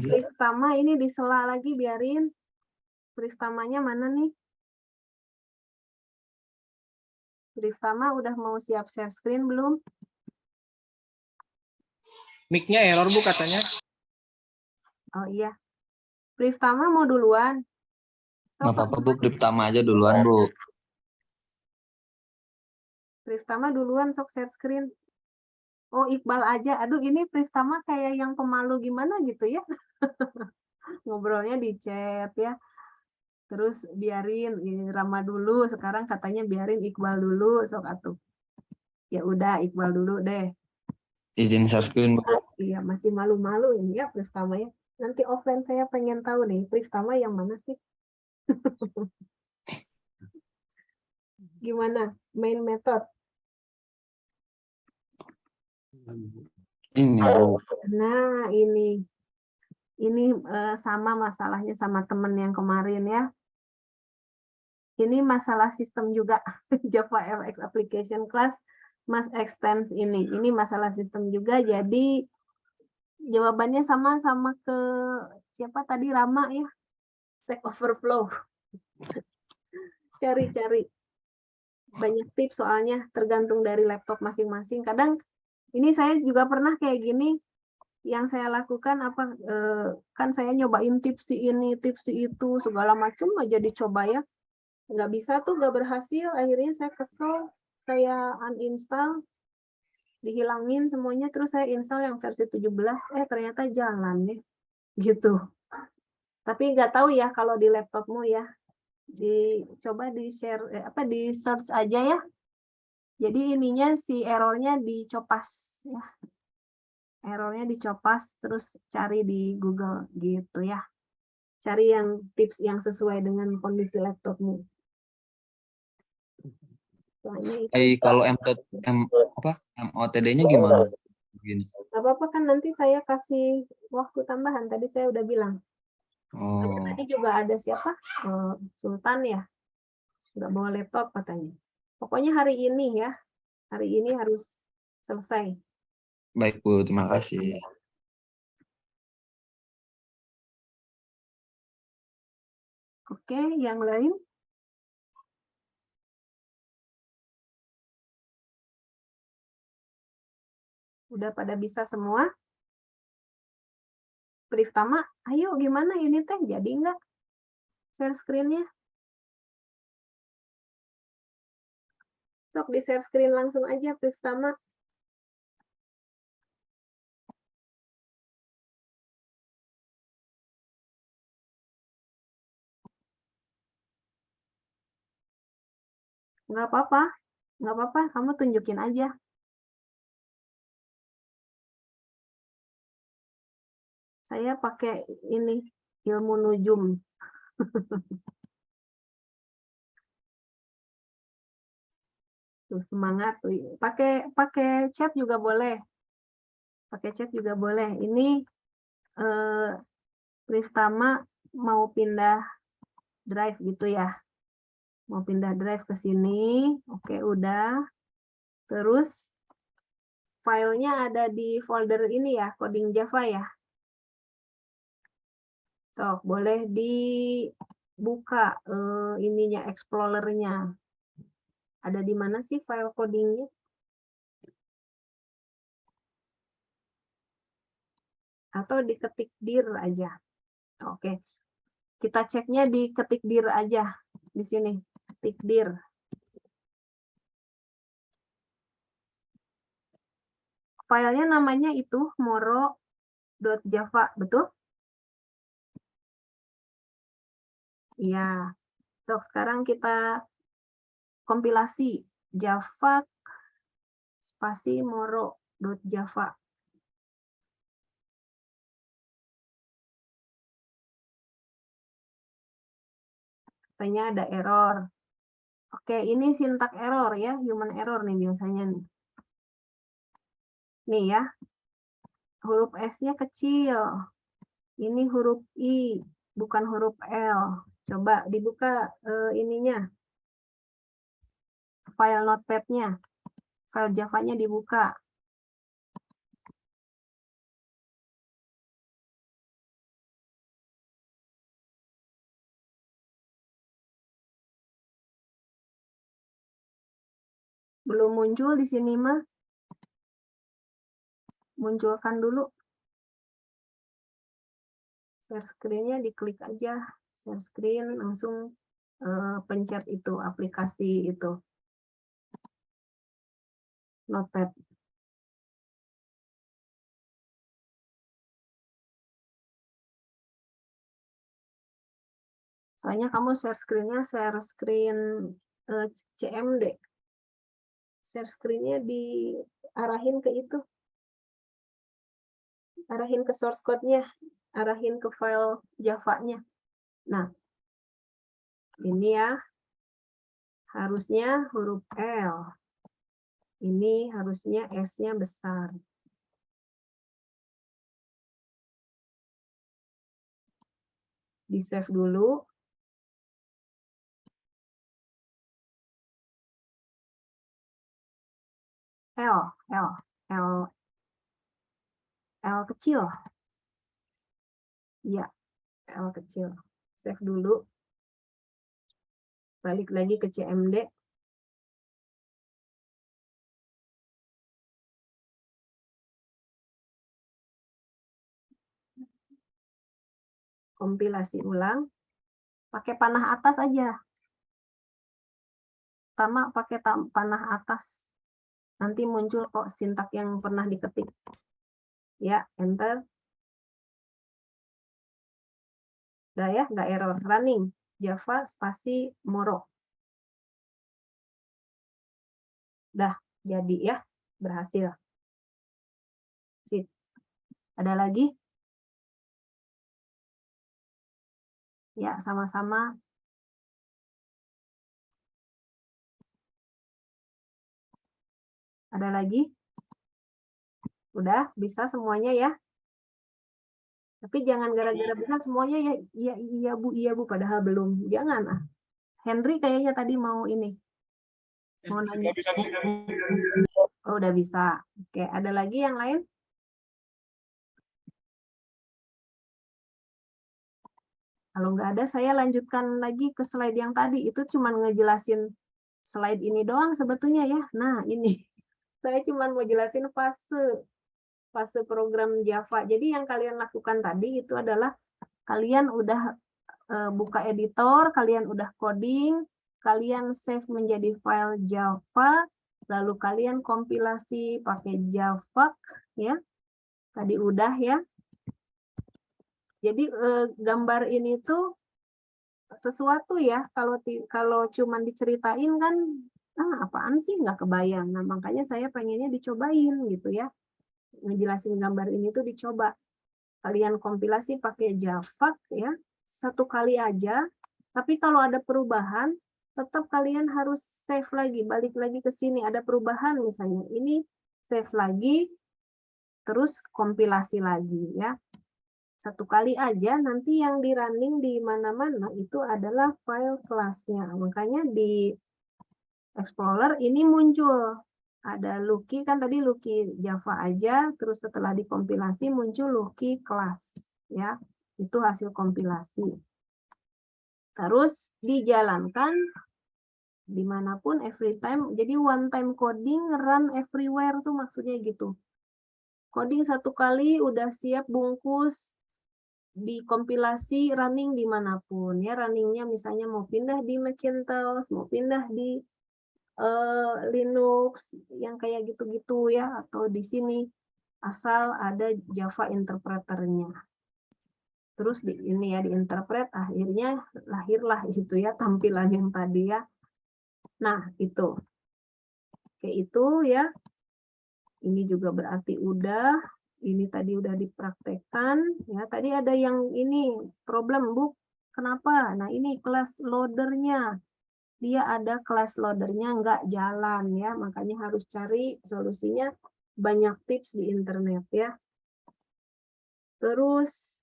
Pristama ini disela lagi, biarin. Pristamanya mana nih? Pristama udah mau siap share screen belum? Mic-nya error Bu katanya. Oh iya. Pristama mau duluan? Nggak apa-apa, Bu. Pristama aja duluan, Bu. Pristama duluan, sok share screen. Oh, Iqbal aja. Aduh, ini Pristama kayak yang pemalu gimana gitu ya. Ngobrolnya di chat ya. Terus biarin Rama dulu, sekarang katanya biarin Iqbal dulu, sok atuh. Ya udah, Iqbal dulu deh. Izin share screen, Bu. Iya, masih malu-malu ini ya Pristama ya. Nanti offline saya pengen tahu nih, Pristama yang mana sih? Gimana? Main method. Ini, Bu. Nah, ini sama masalahnya sama temen yang kemarin ya. Ini masalah sistem juga. Java FX Application Class Mas Extend ini. Ini masalah sistem juga. Jadi jawabannya sama ke siapa tadi, Rama ya. Stack Overflow. Cari-cari. Banyak tips soalnya tergantung dari laptop masing-masing. Kadang ini saya juga pernah kayak gini. Yang saya lakukan kan saya nyobain tips si ini, tips si itu, segala macam aja dicoba ya. Nggak bisa tuh, nggak berhasil. Akhirnya saya kesel, saya uninstall, dihilangin semuanya, terus saya install yang versi 17, ternyata jalan ya, gitu. Tapi nggak tahu ya kalau di laptopmu ya. Coba di share, di search aja ya. Jadi ininya si errornya dicopas ya. Errornya dicopas, terus cari di Google gitu ya. Cari yang tips yang sesuai dengan kondisi laptopmu. Kalau MOTD-nya gimana? Begini. Gak apa-apa kan, nanti saya kasih waktu tambahan. Tadi saya udah bilang. Oh. Tadi juga ada siapa? Sultan ya. Nggak bawa laptop katanya. Pokoknya hari ini ya. Hari ini harus selesai. Baik, Bu. Terima kasih. Oke, yang lain? Udah pada bisa semua? Pristama, ayo gimana ini teh? Jadi nggak share screen-nya? Sok di share screen langsung aja, Pristama. Nggak apa-apa, kamu tunjukin aja. Saya pakai ini, ilmu nujum. Tuh, semangat tuh. Pakai chat juga boleh. Pakai chat juga boleh. Ini Pristama mau pindah drive gitu ya. Mau pindah drive ke sini. Oke, udah. Terus filenya ada di folder ini ya, coding Java ya. Sok, boleh dibuka ininya, Explorer-nya. Ada di mana sih file codingnya? Atau diketik dir aja. Oke. Kita ceknya di ketik dir aja. Di sini, ketik dir. Filenya namanya itu moro.java, betul? Iya. So, sekarang kita kompilasi java spasi moro.java. Katanya ada error. Oke, ini sintak error ya, human error nih biasanya nih. Nih ya, huruf S-nya kecil. Ini huruf I, bukan huruf L. Coba dibuka ininya. File notepad-nya. File Java-nya dibuka. Belum muncul di sini mah. Munculkan dulu. Share screen-nya diklik aja. Share screen langsung pencet itu aplikasi itu. Notepad. Soalnya kamu share screen-nya share screen CMD. Share screen-nya diarahin ke itu. Arahin ke source code-nya. Arahin ke file Java-nya. Nah, ini ya. Harusnya huruf L. Ini harusnya S-nya besar. Di-save dulu. L kecil. Iya, L kecil. Save dulu. Balik lagi ke CMD. Kompilasi ulang. Pakai panah atas aja. Pertama pakai panah atas. Nanti muncul kok sintak yang pernah diketik. Ya, enter. Udah ya, nggak error. Running. Java spasi moro. Udah, jadi ya. Berhasil. Sip. Ada lagi? Ya, sama-sama. Ada lagi? Udah, bisa semuanya ya. Tapi jangan gara-gara bisa semuanya ya, iya Bu, padahal belum. Jangan ah. Henry kayaknya tadi mau ini. Mau nanya. Oh, udah bisa. Oke, ada lagi yang lain? Kalau nggak ada, saya lanjutkan lagi ke slide yang tadi. Itu cuma ngejelasin slide ini doang sebetulnya ya. Nah, ini. Saya cuma mau jelasin fase program Java. Jadi yang kalian lakukan tadi itu adalah kalian udah buka editor, kalian udah coding, kalian save menjadi file Java, lalu kalian kompilasi pakai Java, ya. Tadi udah ya. Jadi gambar ini tuh sesuatu ya. Kalau cuman diceritain kan, apaan sih nggak kebayang. Nah makanya saya pengennya dicobain gitu ya. Ngejelasin gambar ini tuh dicoba. Kalian kompilasi pakai Java ya, satu kali aja. Tapi kalau ada perubahan, tetap kalian harus save lagi, balik lagi ke sini. Ada perubahan misalnya, ini save lagi, terus kompilasi lagi ya. Satu kali aja, nanti yang di running di mana-mana itu adalah file kelasnya. Makanya di Explorer ini muncul. Ada Lucky, kan tadi Lucky Java aja, terus setelah dikompilasi muncul Lucky kelas. Ya. Itu hasil kompilasi. Terus dijalankan dimanapun, every time. Jadi one time coding, run everywhere tuh maksudnya gitu. Coding satu kali udah siap bungkus, dikompilasi, running dimanapun ya. Runningnya misalnya mau pindah di Macintosh, mau pindah di Linux, yang kayak gitu-gitu ya, atau di sini asal ada Java interpreternya. Terus di ini ya, diinterpret, akhirnya lahirlah itu ya tampilan yang tadi ya. Nah, itu. Oke, itu ya. Ini juga berarti udah. Ini tadi udah dipraktekkan. Ya, tadi ada yang ini problem, Bu. Kenapa? Nah, ini kelas loadernya. Dia ada kelas loadernya nggak jalan ya. Makanya harus cari solusinya. Banyak tips di internet ya. Terus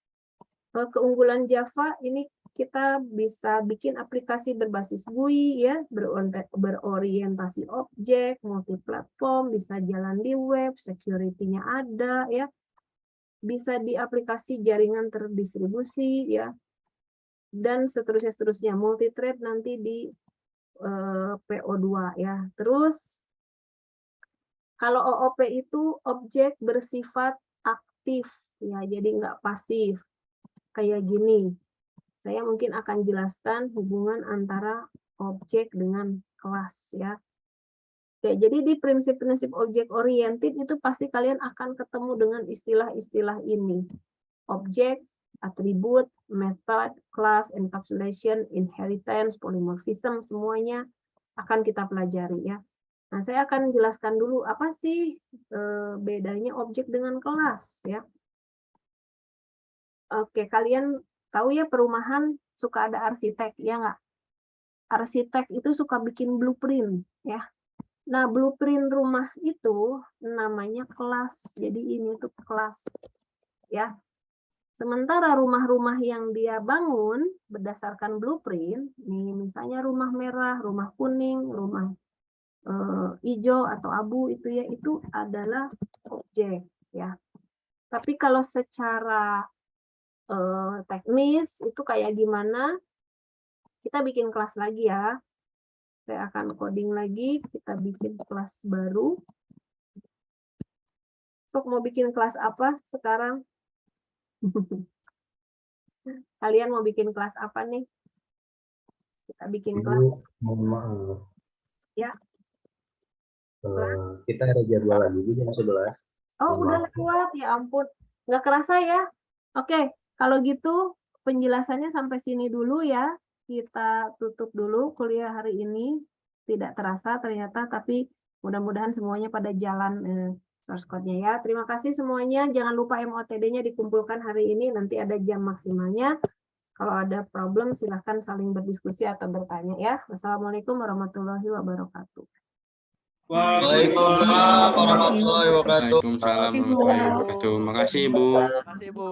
keunggulan Java ini kita bisa bikin aplikasi berbasis GUI ya, berorientasi objek, multiplatform, bisa jalan di web, security-nya ada ya. Bisa di aplikasi jaringan terdistribusi ya. Dan seterusnya multi-thread nanti di PO2 ya. Terus kalau OOP itu objek bersifat aktif ya, jadi nggak pasif. Kayak gini. Saya mungkin akan jelaskan hubungan antara objek dengan kelas ya. Oke, jadi di prinsip-prinsip objek oriented itu pasti kalian akan ketemu dengan istilah-istilah ini. Objek, atribut, method, class, encapsulation, inheritance, polymorphism, semuanya akan kita pelajari ya. Nah, saya akan jelaskan dulu apa sih bedanya objek dengan kelas ya. Oke, kalian tahu ya perumahan suka ada arsitek, ya nggak? Arsitek itu suka bikin blueprint, ya. Nah, blueprint rumah itu namanya kelas. Jadi ini tuh kelas, ya. Sementara rumah-rumah yang dia bangun berdasarkan blueprint, nih misalnya rumah merah, rumah kuning, rumah hijau atau abu itu ya, itu adalah objek, ya. Tapi kalau secara teknis itu kayak gimana, kita bikin kelas lagi ya. Saya akan coding lagi, kita bikin kelas baru. Sok mau bikin kelas apa sekarang? Kalian mau bikin kelas apa nih? Kita bikin kelas. Mohon maaf. Ya. Kita ada jadwal lagi jam 11. Oh, udah lewat, ya ampun. Nggak kerasa ya? Oke. Kalau gitu, penjelasannya sampai sini dulu ya. Kita tutup dulu kuliah hari ini. Tidak terasa ternyata, tapi mudah-mudahan semuanya pada jalan source code-nya ya. Terima kasih semuanya. Jangan lupa MOTD-nya dikumpulkan hari ini. Nanti ada jam maksimalnya. Kalau ada problem, silahkan saling berdiskusi atau bertanya ya. Wassalamualaikum warahmatullahi wabarakatuh. Waalaikumsalam warahmatullahi wabarakatuh. Waalaikumsalam warahmatullahi wabarakatuh. Makasih, Ibu. Terima kasih, Bu.